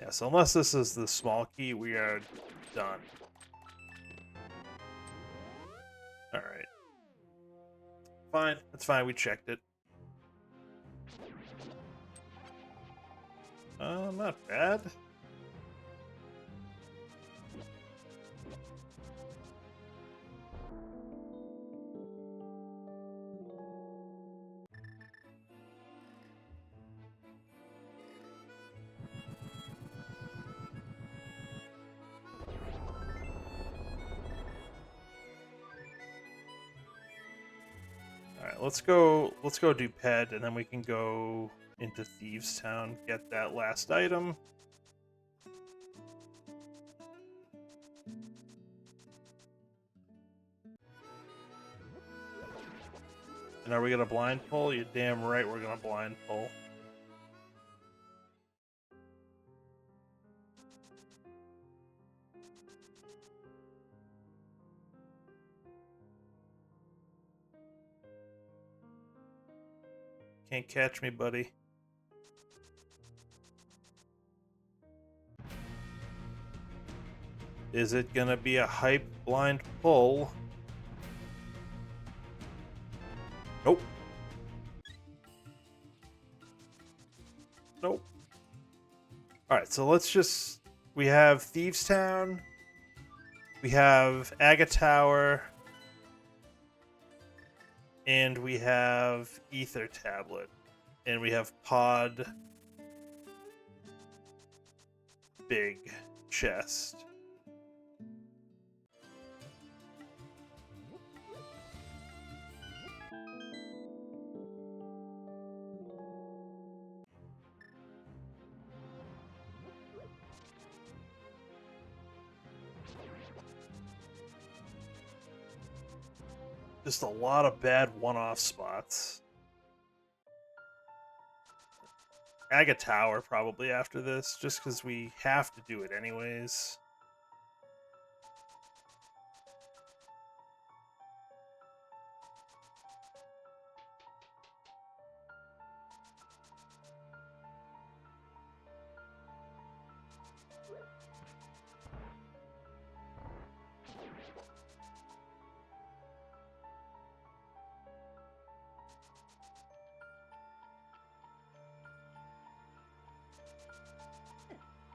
Yeah, so unless this is the small key, we are done. Alright. Fine. That's fine. We checked it. Not bad. Alright, let's go do Ped, and then we can go into Thieves Town, get that last item. And are we gonna blind pull? You're damn right we're gonna blind pull. Can't catch me, buddy. Is it gonna be a hype blind pull? Nope. Nope. Alright, so let's just... We have Thieves Town. We have Agate Tower. And we have Ether Tablet. And we have Pod... Big Chest. Just a lot of bad one-off spots. Agate Tower probably after this, just because we have to do it anyways.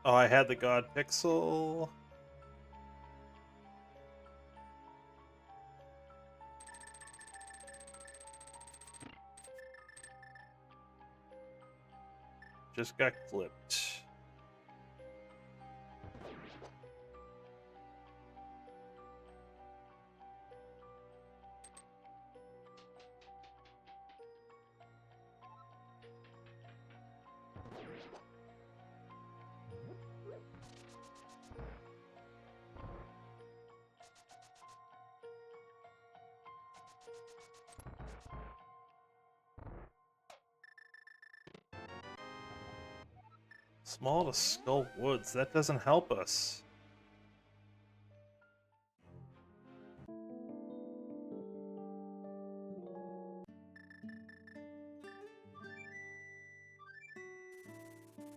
Oh, I had the God Pixel. Just got clipped. Small to Skull Woods, that doesn't help us.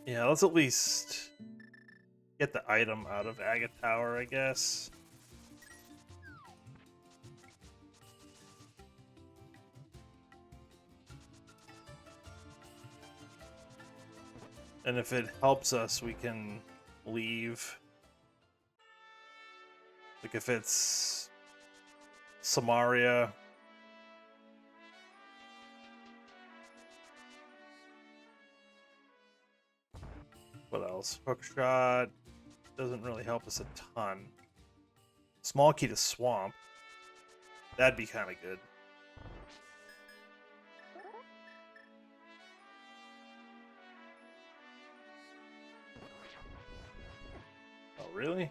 Yeah, let's at least get the item out of Agate Tower, I guess. And if it helps us, we can leave. Like if it's Samaria. What else? Hookshot doesn't really help us a ton. Small key to Swamp. That'd be kind of good. Oh, really?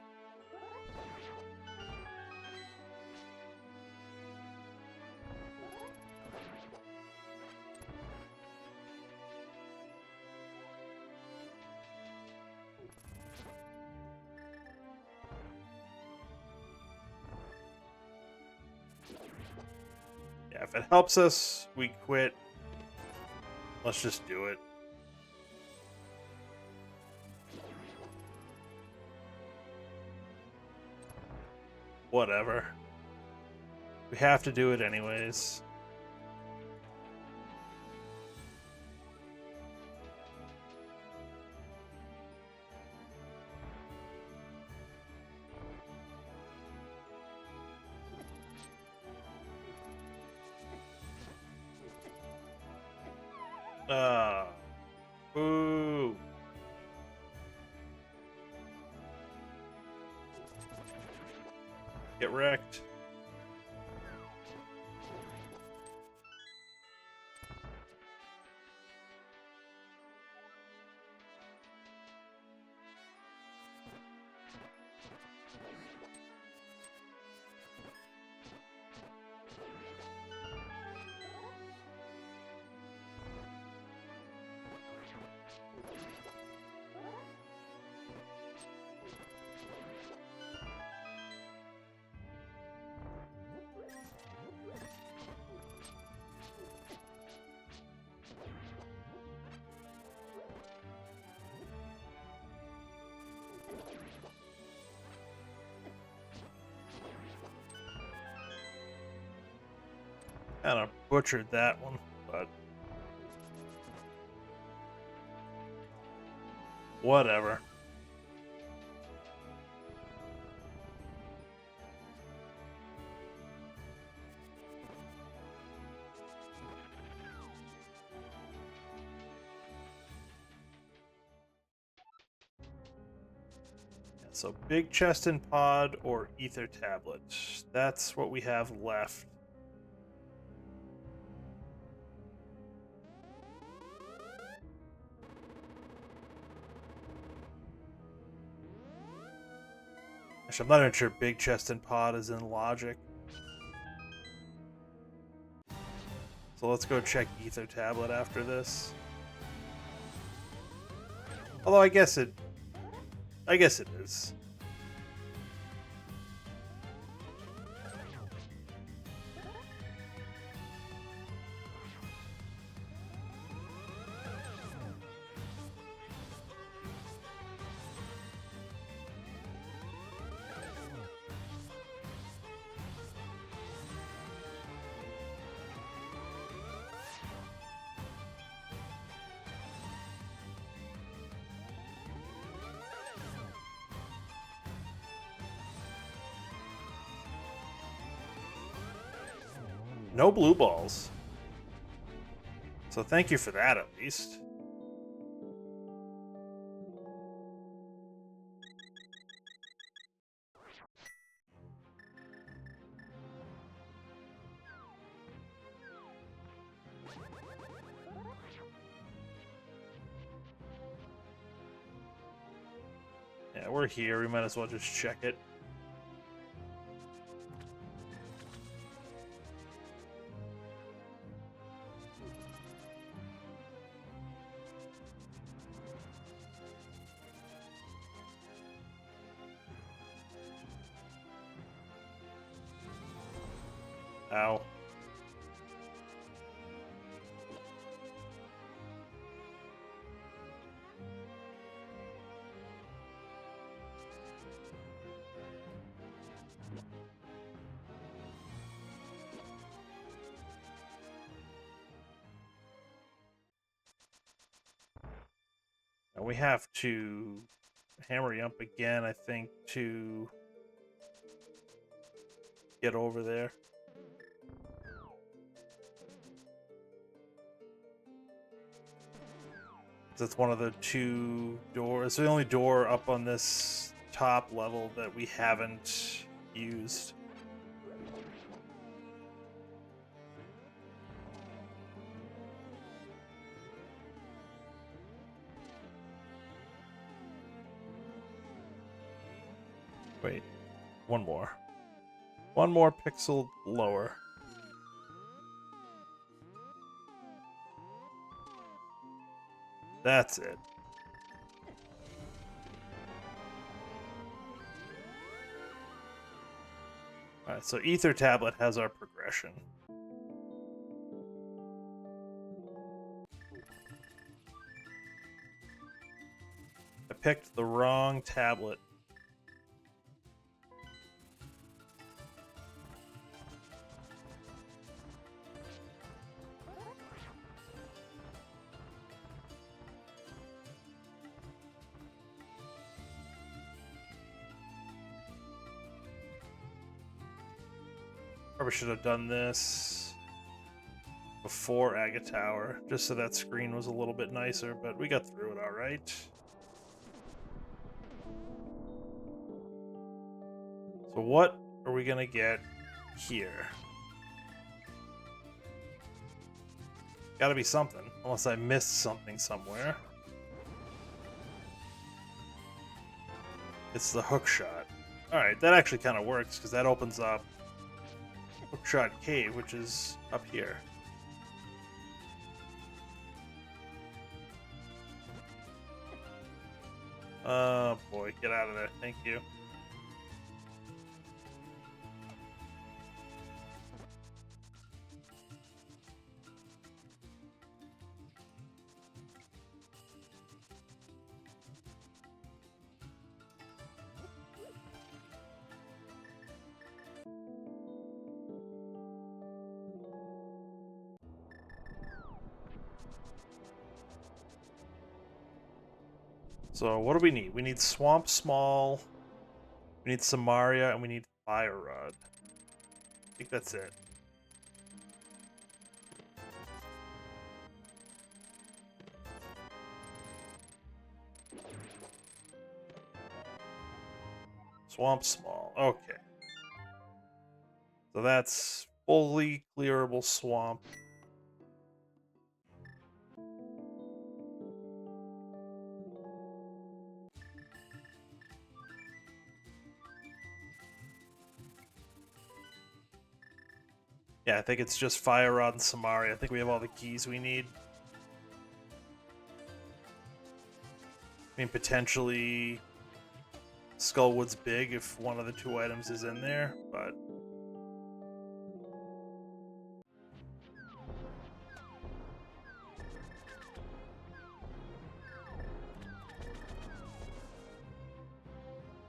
Yeah, if it helps us, we quit. Let's just do it. Whatever. We have to do it anyways. Boo. Get wrecked. Kind of butchered that one, but whatever. So big chest and pod or ether tablet. That's what we have left. Actually, I'm not even sure big chest and pod is in logic. So let's go check ether tablet after this. Although I guess it is. No blue balls. So thank you for that, at least. Yeah, we're here. We might as well just check it. Ow. Now we have to hammer you up again, I think, to get over there. That's one of the two doors. It's the only door up on this top level that we haven't used. Wait, one more. One more pixel lower. That's it. Alright, so Ether Tablet has our progression. I picked the wrong tablet. Probably should have done this before Aga Tower, just so that screen was a little bit nicer, but we got through it all right. So what are we gonna get here? Gotta be something, unless I missed something somewhere. It's the hook shot. Alright, that actually kind of works, because that opens up Hookshot Cave, which is up here. Oh boy, get out of there. Thank you. So what do we need? We need Swamp Small, we need Samaria, and we need Fire Rod. I think that's it. Swamp Small. Okay. So that's fully clearable swamp. Yeah, I think it's just Fire Rod and Samaria. I think we have all the keys we need. I mean, potentially Skullwood's big if one of the two items is in there, but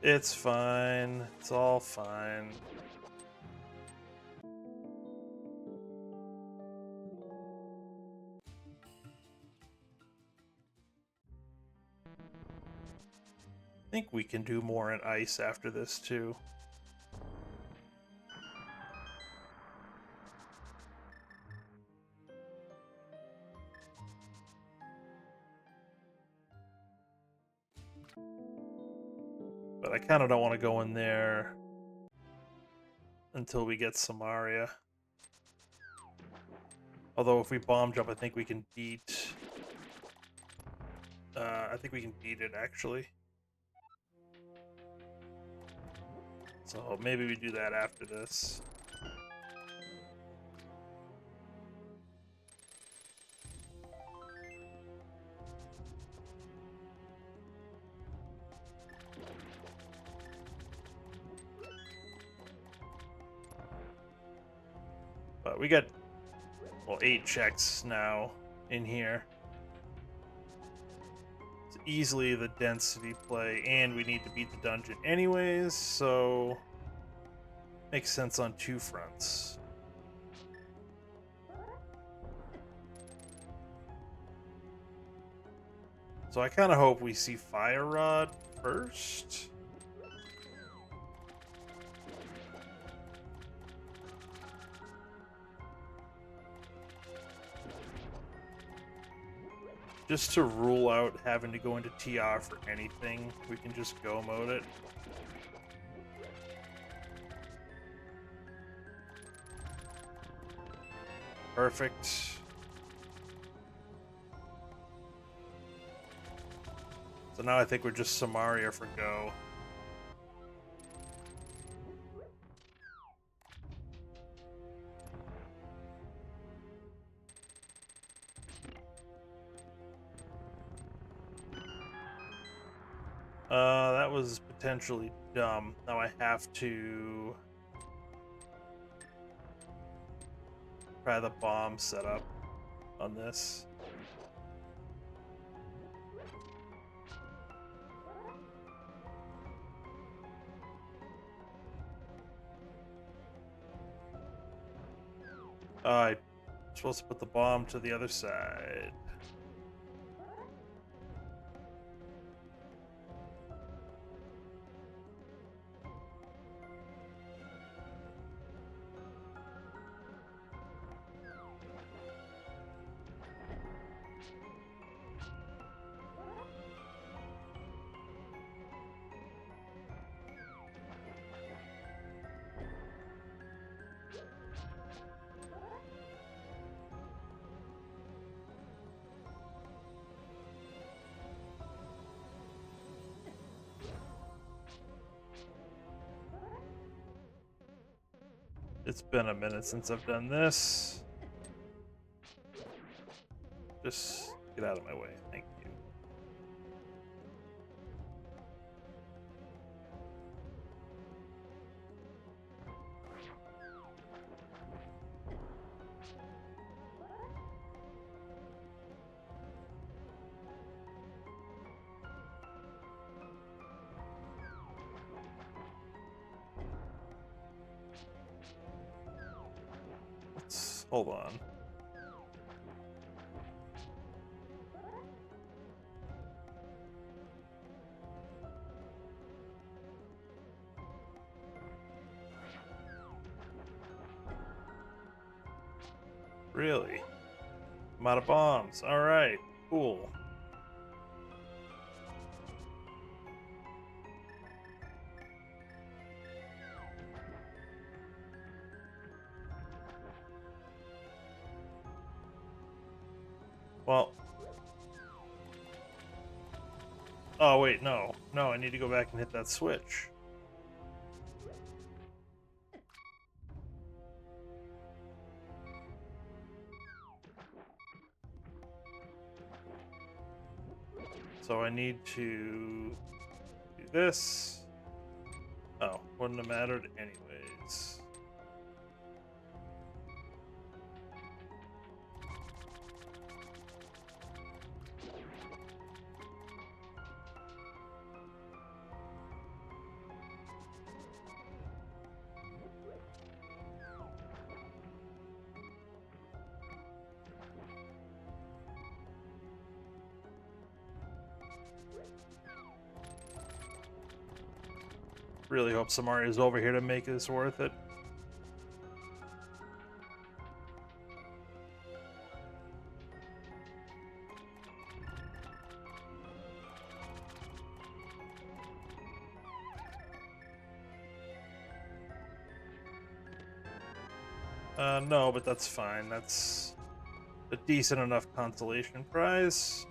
it's fine. It's all fine. I think we can do more in ice after this too. But I kind of don't want to go in there until we get Samaria. Although if we bomb jump, I think we can beat... I think we can beat it, actually. So maybe we do that after this. But we got, well, 8 checks now in here. It's easily the density play, and we need to beat the dungeon anyways, so makes sense on 2 fronts. So I kind of hope we see Fire Rod first. Just to rule out having to go into TR for anything, we can just go mode it. Perfect. So now I think we're just Samaria for go. That was potentially dumb. Now I have to try the bomb setup on this. I'm supposed to put the bomb to the other side. It's been a minute since I've done this. Just get out of my way. Thank you. Hold on. Really? I'm out of bombs. Alright, cool. Well. Oh, wait, no. No, I need to go back and hit that switch. So I need to do this. Oh, wouldn't have mattered anyways. Really hope Samaria's over here to make this worth it. No, but that's fine. That's a decent enough consolation prize.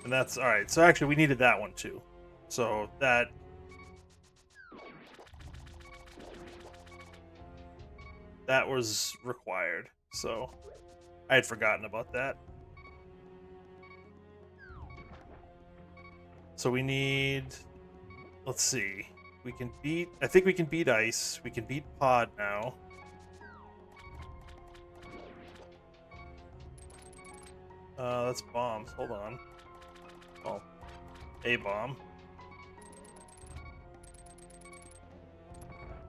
And that's alright. So actually, we needed that one too. So that was required. So I had forgotten about that. So we need, let's see. We can beat, I think we can beat Ice. We can beat Pod now. That's bombs. Hold on. Oh, a bomb.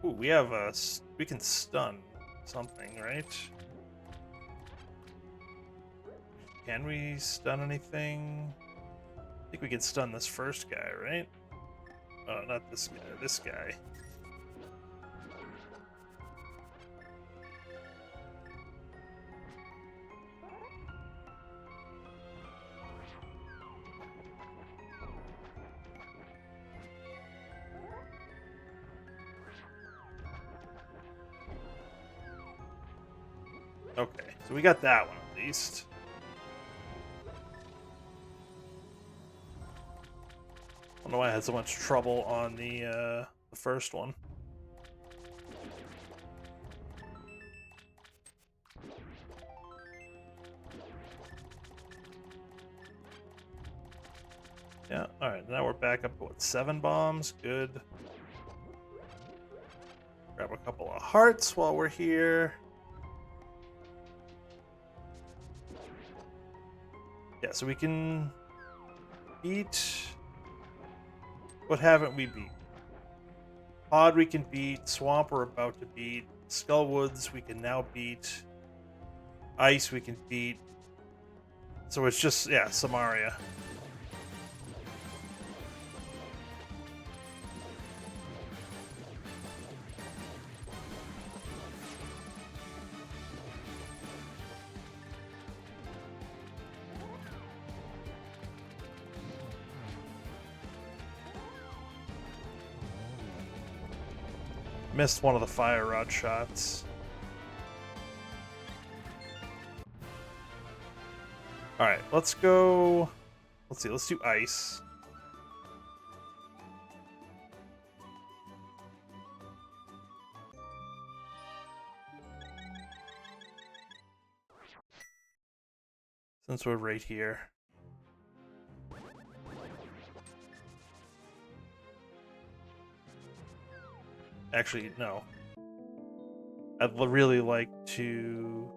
Ooh, we have a, we can stun something, right? Can we stun anything? I think we can stun this first guy, right? Oh, not this guy. This guy. Okay, so we got that one at least. I don't know why I had so much trouble on the first one. Yeah, alright, now we're back up to what, 7 bombs? Good. Grab a couple of hearts while we're here. Yeah, so we can beat... What haven't we beat? Pod we can beat, Swamp we're about to beat, Skullwoods we can now beat, Ice we can beat. So it's just, yeah, Samaria. Missed one of the fire rod shots. Alright, let's go... Let's see, let's do Ice. Since we're right here. Actually, no. I'd really like to...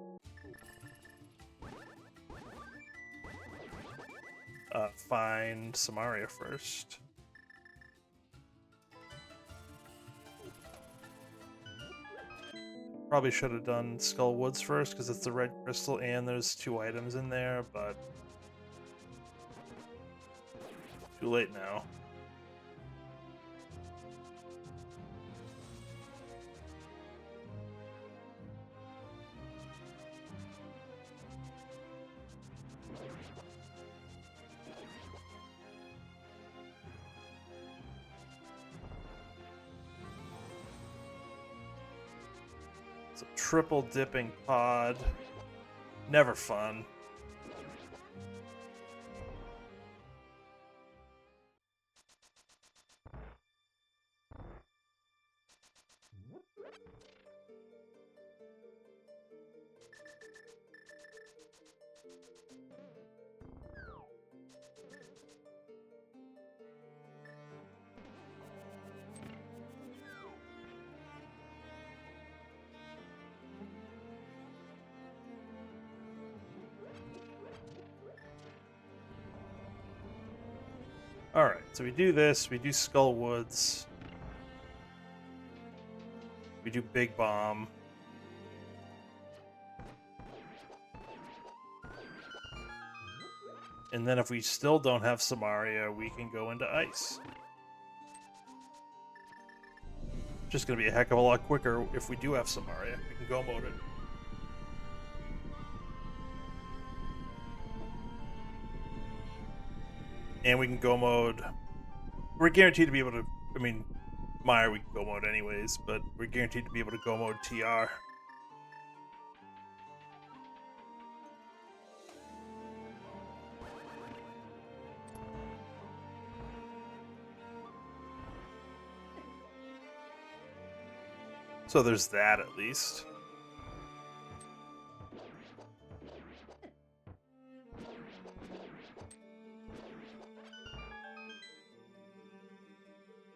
find Samaria first. Probably should have done Skull Woods first, because it's the red crystal and there's 2 items in there, but... Too late now. It's a triple dipping pod. Never fun. Alright, so we do this, we do Skull Woods. We do Big Bomb. And then if we still don't have Samaria, we can go into Ice. Just gonna be a heck of a lot quicker if we do have Samaria. We can go mode it. And we can go mode. We're guaranteed to be able to. I mean, Mire we can go mode anyways, but we're guaranteed to be able to go mode TR. So there's that at least.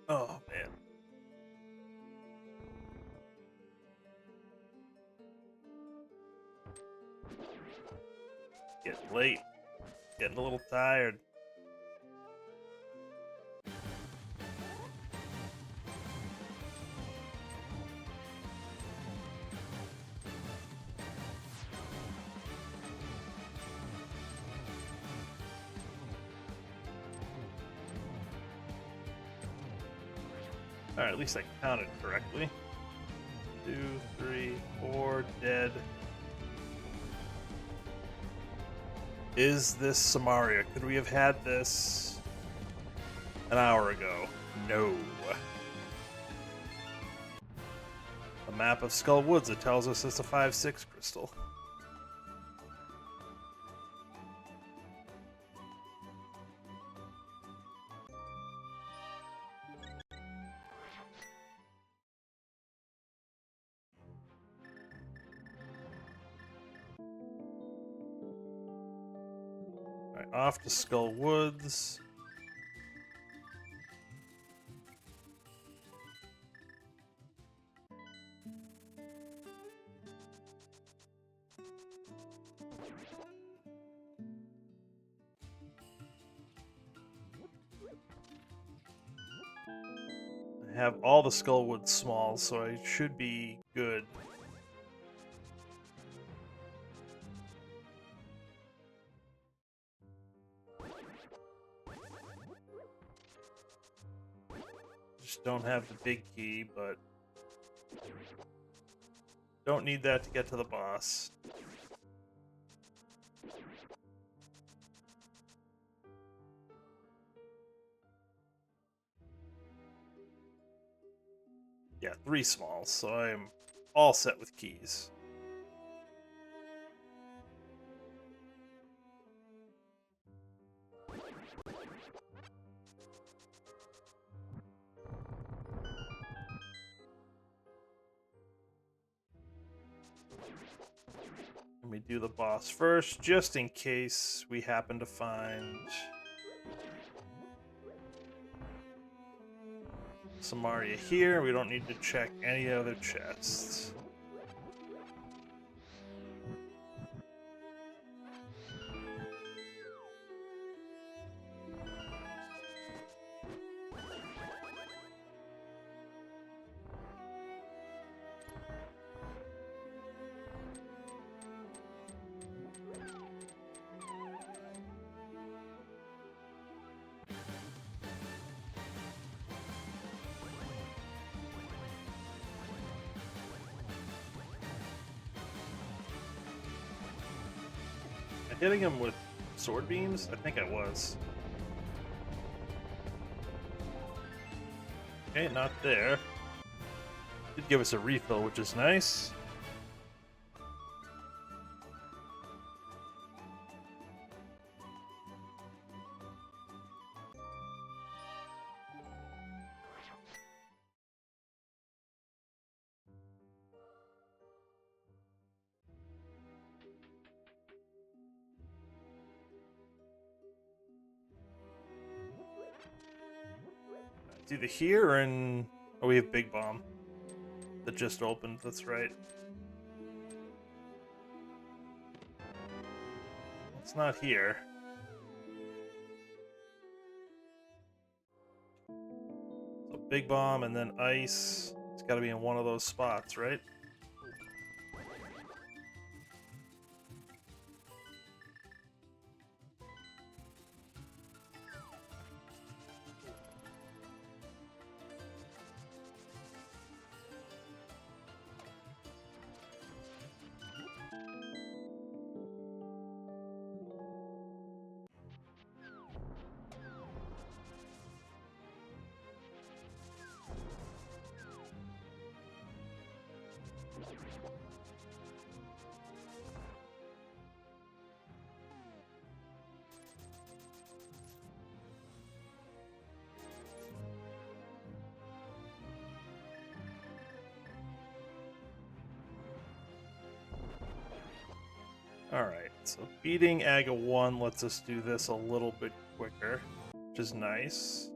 Oh, man. Getting late. Getting a little tired. Alright, at least I counted correctly. 2, 3, 4, dead. Is this Samaria? Could we have had this an hour ago? No. A map of Skull Woods, it tells us it's a 5-6 crystal. Off to Skull Woods. I have all the Skull Woods small, so I should be good. Don't have the big key, but don't need that to get to the boss. Yeah, 3 smalls, so I'm all set with keys. Let me do the boss first, just in case we happen to find Samaria here. We don't need to check any other chests. Hitting him with sword beams? I think I was. Okay, not there. Did give us a refill, which is nice. It's either here or in... Oh, we have Big Bomb that just opened. That's right. It's not here. So Big Bomb and then Ice. It's got to be in one of those spots, right? Alright, so beating Aga 1 lets us do this a little bit quicker, which is nice.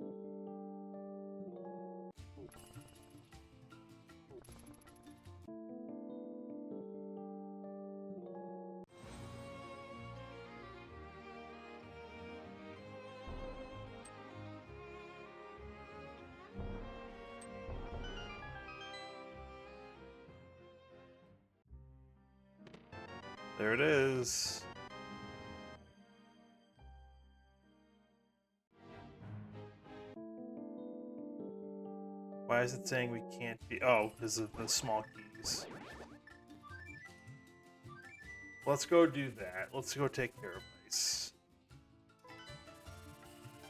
There it is. Why is it saying we can't be... Oh, because of the small keys. Let's go do that. Let's go take care of Ice.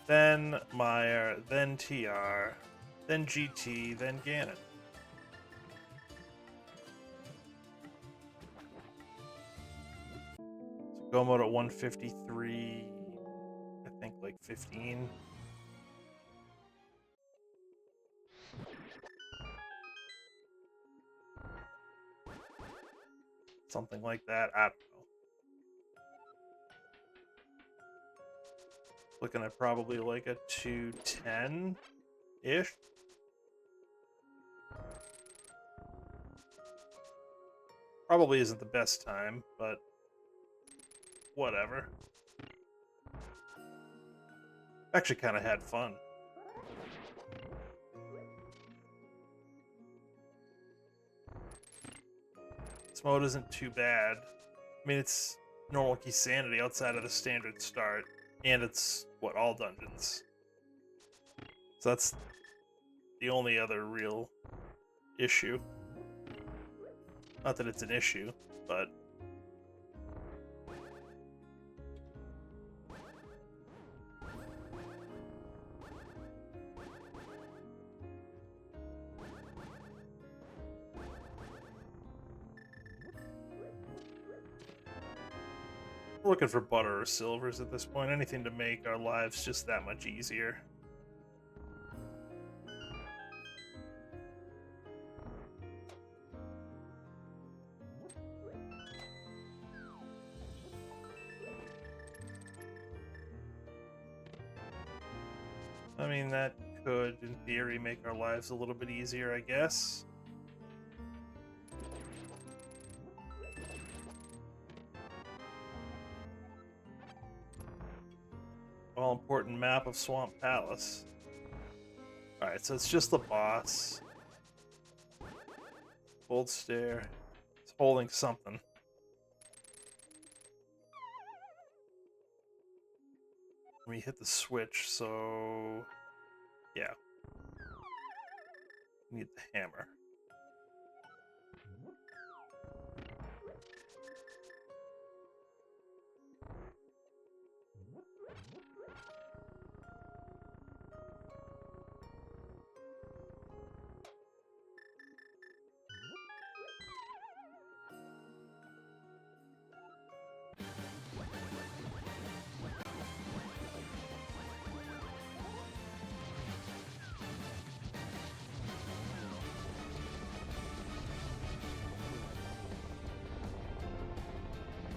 Then Meyer, then TR, then GT, then Ganon. Go mode at 153, I think like 15. Something like that, I don't know. Looking at probably like a 210-ish. Probably isn't the best time, but whatever. Actually kind of had fun. This mode isn't too bad. I mean, it's normal key sanity outside of the standard start, and it's, what, all dungeons. So that's the only other real issue. Not that it's an issue, but... We're looking for butter or silvers at this point. Anything to make our lives just that much easier. I mean, that could, in theory, make our lives a little bit easier, I guess. All-important map of Swamp Palace. Alright, so it's just the boss. Gold Stare. It's holding something. Let me hit the switch, so... yeah. Need the hammer.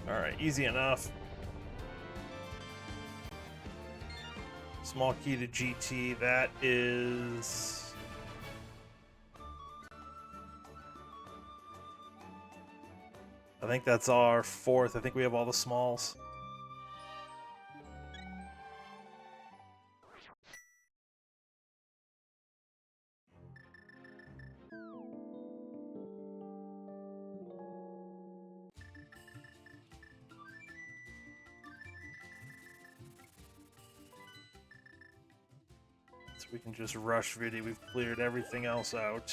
Alright, easy enough. Small key to GT, that is... I think that's our fourth. I think we have all the smalls. So we can just rush Vidi. We've cleared everything else out.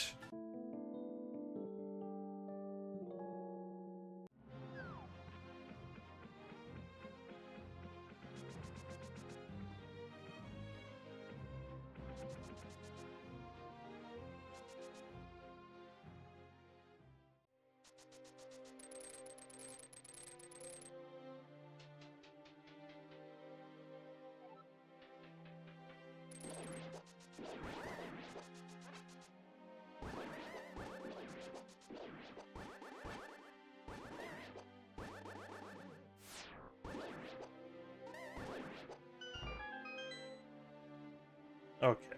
Okay,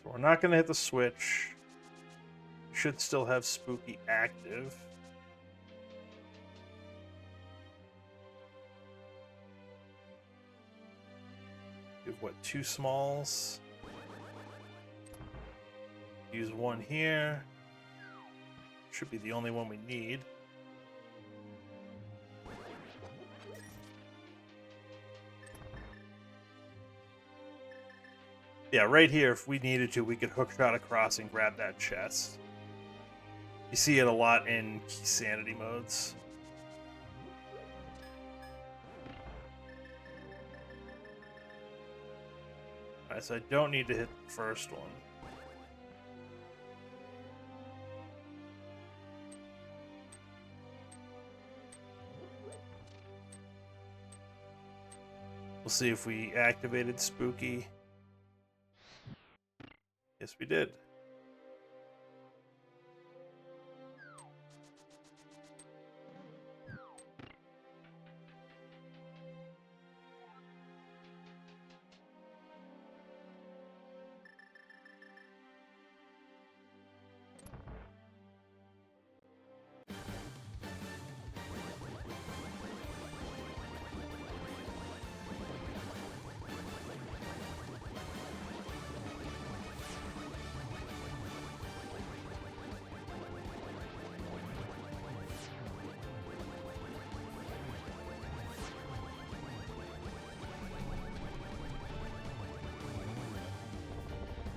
so we're not going to hit the switch. Should still have Spooky active. We have, what, 2 smalls? Use one here. Should be the only one we need. Yeah, right here, if we needed to, we could hookshot across and grab that chest. You see it a lot in key sanity modes. Alright, so I don't need to hit the first one. We'll see if we activated Spooky. Yes, we did.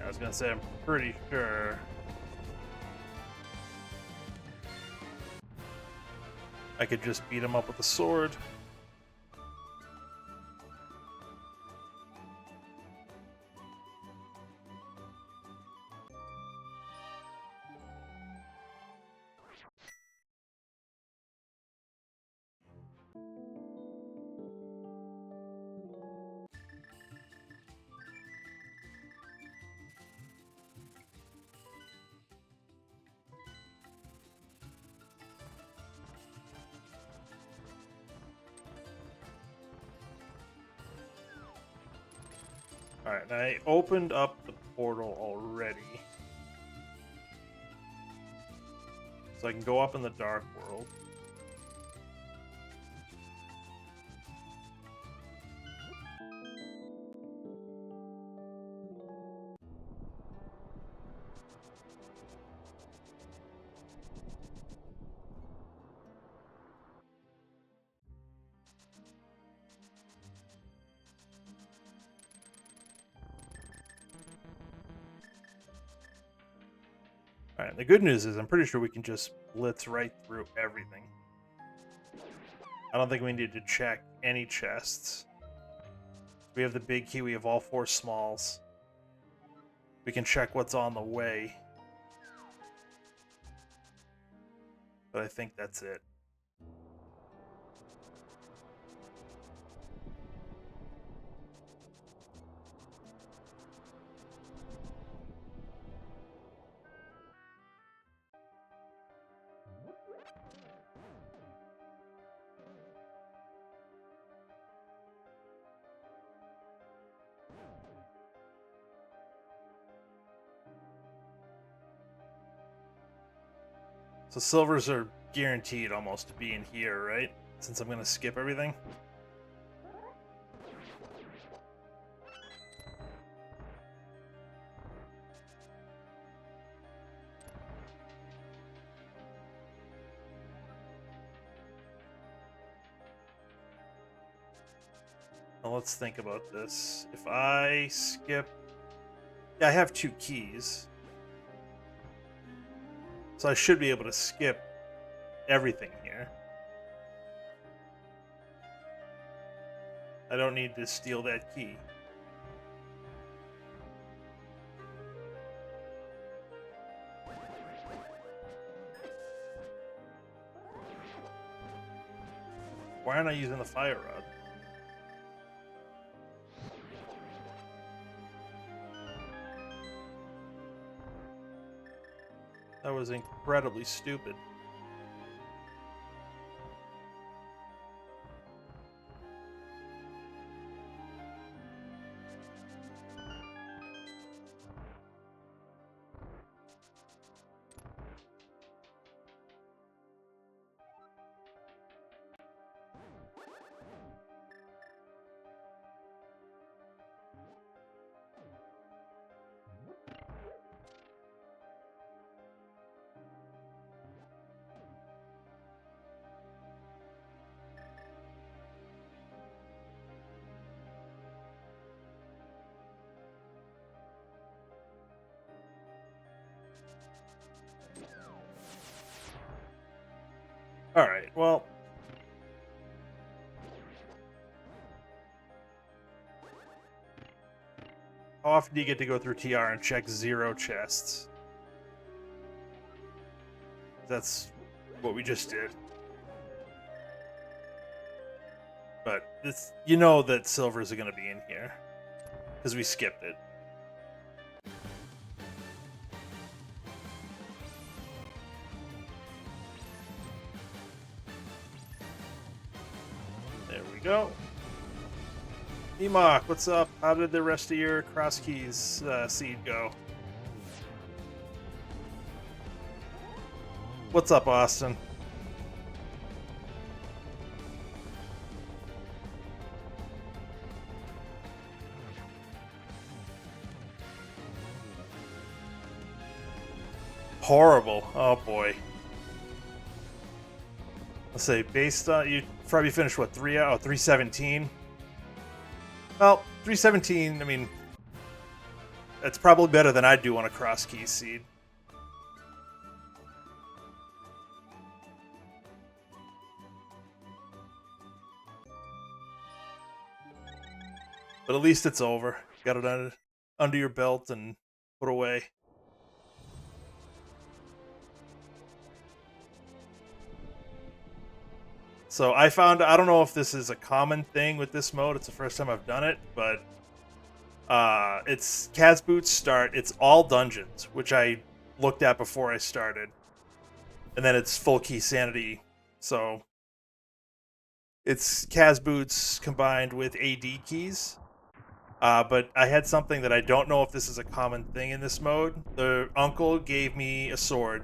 I was gonna say, I'm pretty sure I could just beat him up with a sword. Alright, I opened up the portal already. So I can go up in the Dark World. Alright, the good news is I'm pretty sure we can just blitz right through everything. I don't think we need to check any chests. We have the big key, we have all 4 smalls. We can check what's on the way. But I think that's it. So silvers are guaranteed almost to be in here, right? Since I'm going to skip everything. Now let's think about this. If I skip... Yeah, I have 2 keys. So I should be able to skip everything here. I don't need to steal that key. Why aren't I using the fire rod? That was incredibly stupid. Alright, well... How often do you get to go through TR and check 0 chests? That's what we just did. But this, you know that silvers are going to be in here. Because we skipped it. There we go. Emok, what's up? How did the rest of your cross keys seed go? What's up, Austin? Horrible. Oh boy. Let's say based on you probably finished what 317. Well, 317. I mean, that's probably better than I'd do on a cross key seed. But at least it's over. Got it under your belt and put away. So I found, I don't know if this is a common thing with this mode. It's the first time I've done it, but it's Cabookey start. It's all dungeons, which I looked at before I started. And then it's full key sanity. So it's Cabookey combined with AD keys. But I had something that I don't know if this is a common thing in this mode. The uncle gave me a sword,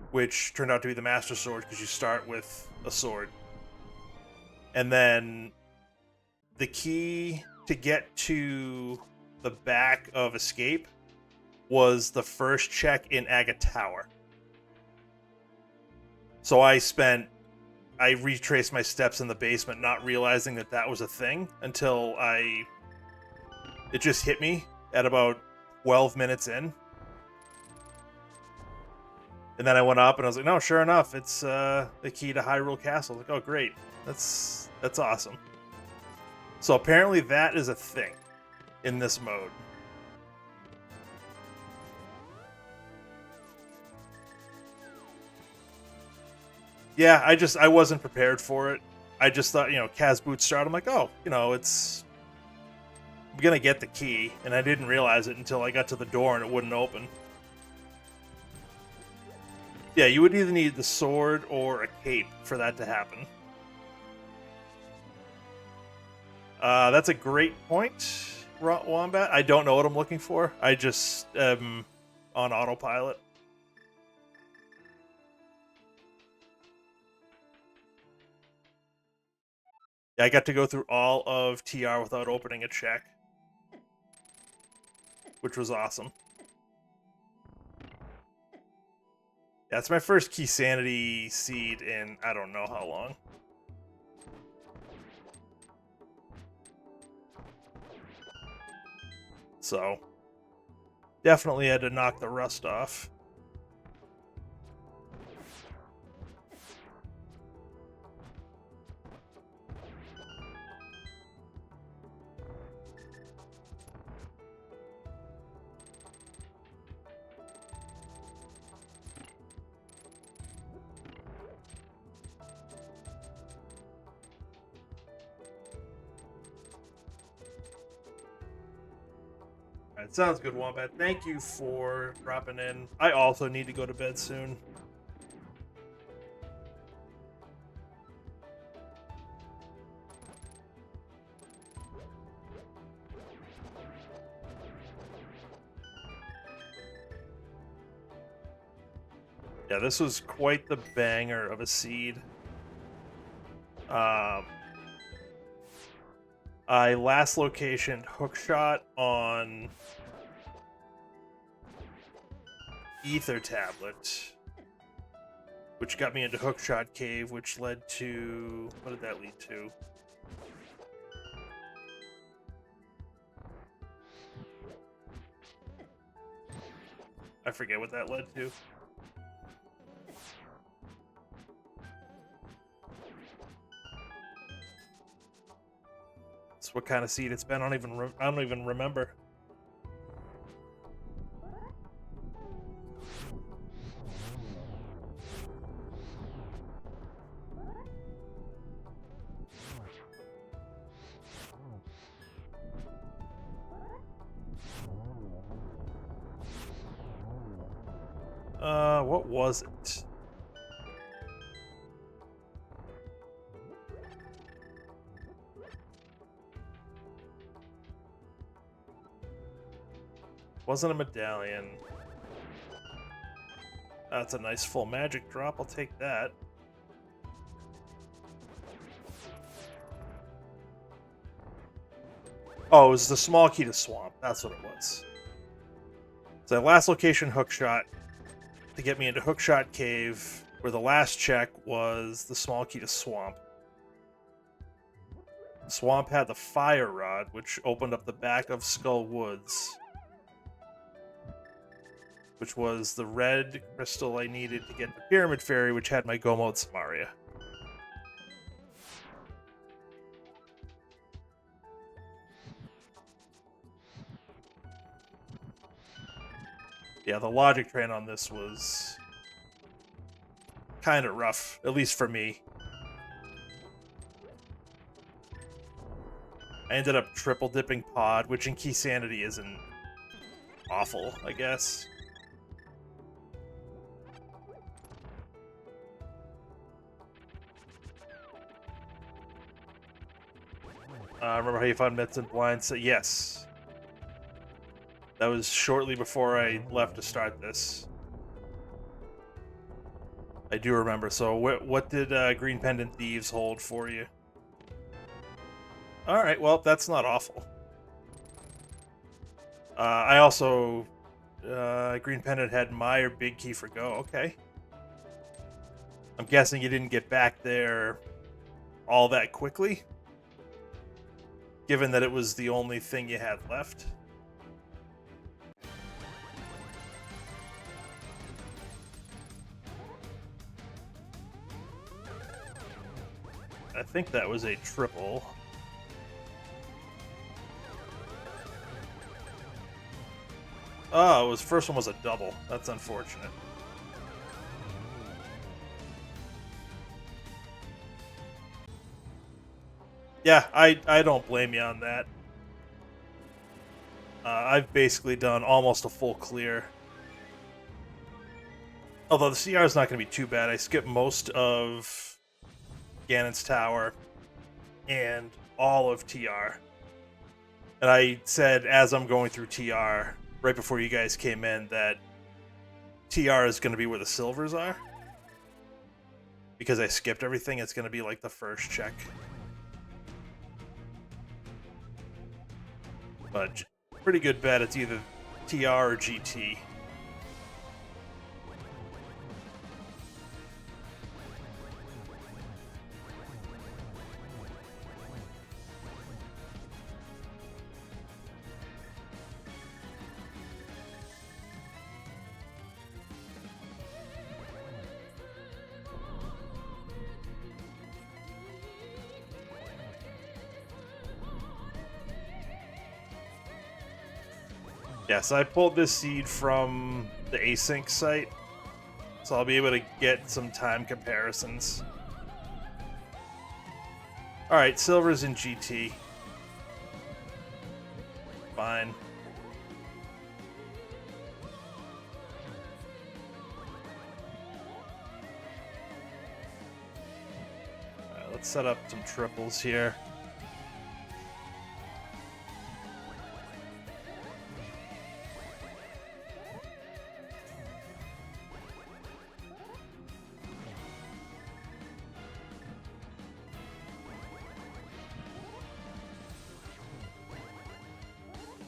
which turned out to be the master sword because you start with a sword. And then the key to get to the back of Escape was the first check in Aga Tower. So I retraced my steps in the basement, not realizing that that was a thing until it just hit me at about 12 minutes in. And then I went up and I was like, no, sure enough, it's the key to Hyrule Castle. I was like, oh, great. That's awesome. So apparently that is a thing in this mode. Yeah, I wasn't prepared for it. I just thought, Cabookey start. I'm like, oh, I'm going to get the key. And I didn't realize it until I got to the door and it wouldn't open. Yeah, you would either need the sword or a cape for that to happen. That's a great point, Wombat. I don't know what I'm looking for. I just am on autopilot. Yeah, I got to go through all of TR without opening a check, which was awesome. Yeah, it's my first Key Sanity seed in I don't know how long. So, definitely had to knock the rust off. Alright, sounds good, Wombat. Thank you for dropping in. I also need to go to bed soon. Yeah, this was quite the banger of a seed. I last locationed Hookshot on Ether Tablet, which got me into Hookshot Cave, which led to... what did that lead to? I forget what that led to. It's what kind of seed it's been. I don't even remember. What was it? Wasn't a medallion. That's a nice full magic drop. I'll take that. Oh, it was the small key to swamp. That's what it was. So last location Hookshot to get me into Hookshot Cave, where the last check was the small key to swamp. Swamp had the fire rod, which opened up the back of Skull Woods, which was the red crystal I needed to get the Pyramid Fairy, which had my Go Mode Samaria. Yeah, the logic train on this was kind of rough, at least for me. I ended up triple dipping Pod, which in Key Sanity isn't awful, I guess. Remember how you found Mitts and Blinds? So yes. That was shortly before I left to start this. I do remember. So what did Green Pendant Thieves hold for you? Alright, well, that's not awful. I also... Green Pendant had Meyer Big Key for Go. Okay. I'm guessing you didn't get back there all that quickly, given that it was the only thing you had left. I think that was a triple. Oh, it was first one was a double. That's unfortunate. Yeah, I don't blame you on that. I've basically done almost a full clear. Although the CR is not going to be too bad. I skipped most of Ganon's Tower and all of TR. And I said, as I'm going through TR, right before you guys came in, that TR is going to be where the silvers are. Because I skipped everything, it's going to be like the first check. But pretty good bet it's either TR or GT. Yes, I pulled this seed from the async site, so I'll be able to get some time comparisons. Alright, silver's in GT. Fine. Alright, let's set up some triples here.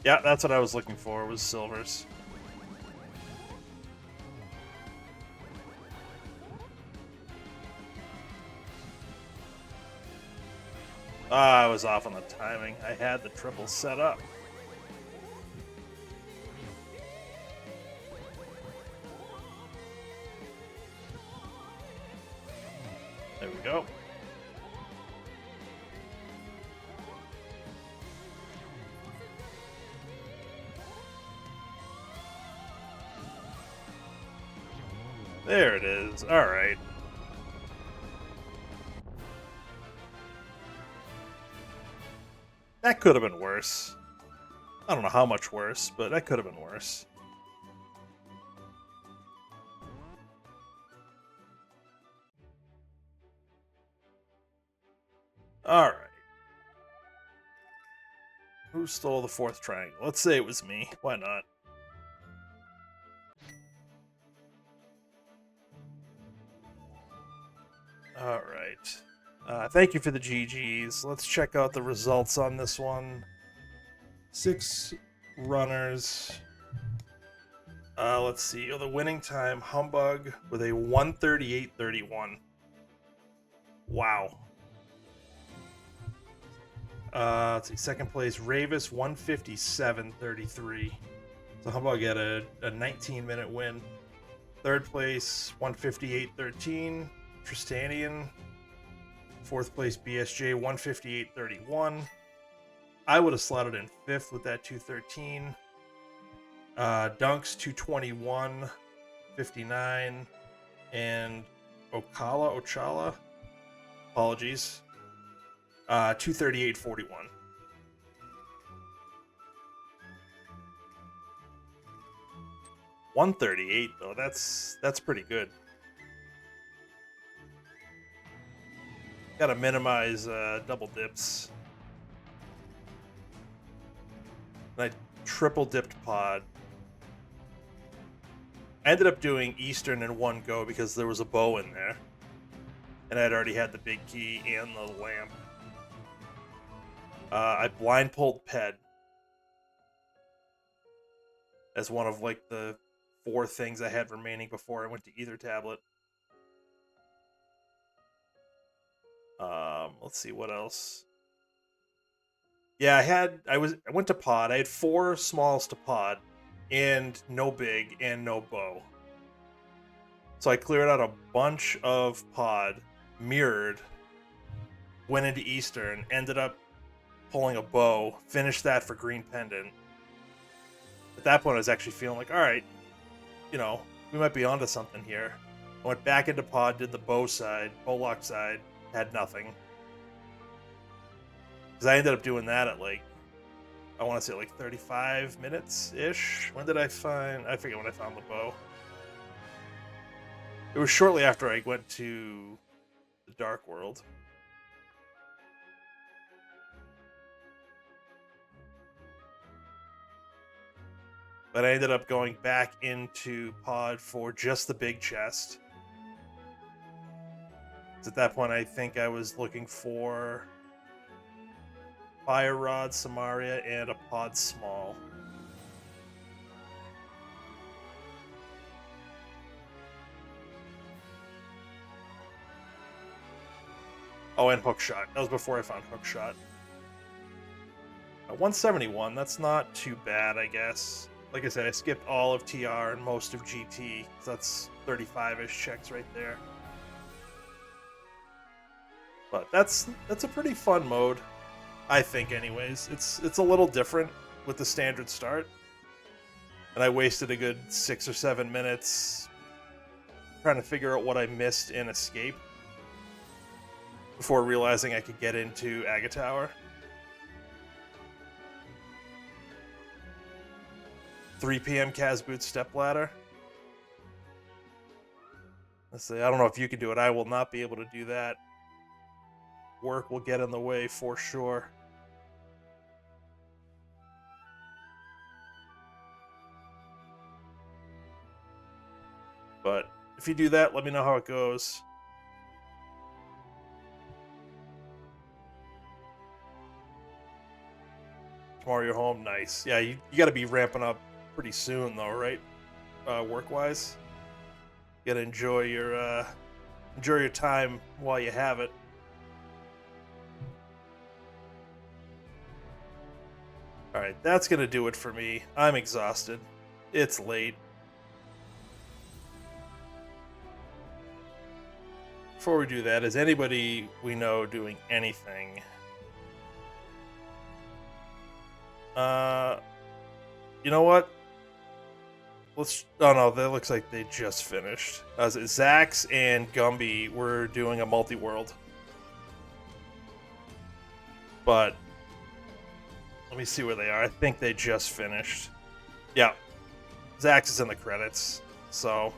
Yeah, that's what I was looking for, was silvers. Ah, I was off on the timing. I had the triple set up. There we go. There it is. All right. That could have been worse. I don't know how much worse, but that could have been worse. All right. Who stole the fourth triangle? Let's say it was me. Why not? All right. Thank you for the GGs. Let's check out the results on this one. 6 runners. Let's see. Oh, the winning time, Humbug, with a 138.31. Wow. Let's see. Second place, Ravis, 157.33. So Humbug had a 19-minute win. Third place, 158.13. Tristanian. Fourth place, BSJ, 158.31. I would have slotted in fifth with that 213. Dunks, 221.59. And Ochala, apologies, 238.41. $138 though. That's pretty good. Gotta minimize double dips. And I triple dipped pod. I ended up doing Eastern in one go because there was a bow in there. And I'd already had the big key and the lamp. I blind pulled Ped as one of like the 4 things I had remaining before I went to either tablet. Let's see what else. Yeah, I went to pod. I had 4 smalls to pod, and no big and no bow. So I cleared out a bunch of pod, mirrored, went into Eastern, ended up pulling a bow, finished that for green pendant. At that point, I was actually feeling like, all right, we might be onto something here. I went back into pod, did the bow lock side, had nothing. Because I ended up doing that at I want to say 35 minutes-ish. When did I forget when I found the bow. It was shortly after I went to the Dark World. But I ended up going back into pod for just the big chest. At that point, I think I was looking for Fire Rod, Samaria, and a Pod Small. Oh, and Hookshot. That was before I found Hookshot. 171, that's not too bad, I guess. Like I said, I skipped all of TR and most of GT, so that's 35-ish checks right there. But that's a pretty fun mode, I think anyways. It's a little different with the standard start. And I wasted a good 6 or 7 minutes trying to figure out what I missed in Escape before realizing I could get into Agatower. 3 p.m. Casboot Stepladder. Let's see, I don't know if you can do it. I will not be able to do that. Work will get in the way for sure. But if you do that, let me know how it goes. Tomorrow you're home, nice. Yeah, you got to be ramping up pretty soon though, right? Work-wise, you got to enjoy your time while you have it. All right, that's gonna do it for me. I'm exhausted. It's late. Before we do that, is anybody we know doing anything? You know what? Let's. Oh no, that looks like they just finished. Zax and Gumby were doing a multi-world, but let me see where they are. I think they just finished. Yeah, Zax is in the credits, so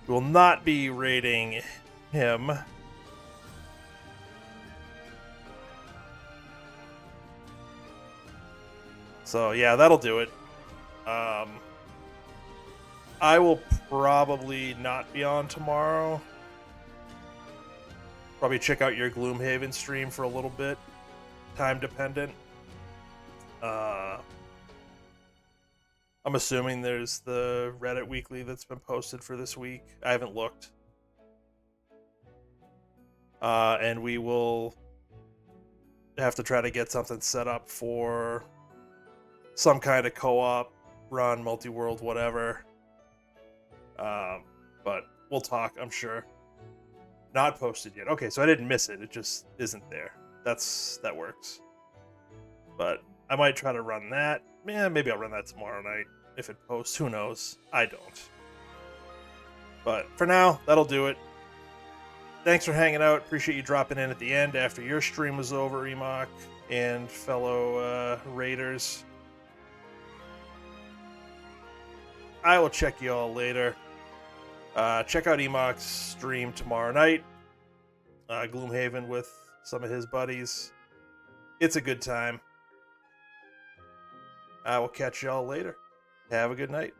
we will not be rating him. So yeah, that'll do it. I will probably not be on tomorrow. Probably check out your Gloomhaven stream for a little bit. Time dependent. I'm assuming there's the Reddit weekly that's been posted for this week. I haven't looked. And we will have to try to get something set up for some kind of co-op run, multi-world, whatever. But we'll talk, I'm sure. Not posted yet. Okay, so I didn't miss it. It just isn't there. That works. But I might try to run that. Yeah, maybe I'll run that tomorrow night if it posts. Who knows? I don't. But for now, that'll do it. Thanks for hanging out. Appreciate you dropping in at the end after your stream was over, Emok, and fellow Raiders. I will check you all later. Check out Emok's stream tomorrow night. Gloomhaven with some of his buddies. It's a good time. I will catch y'all later. Have a good night.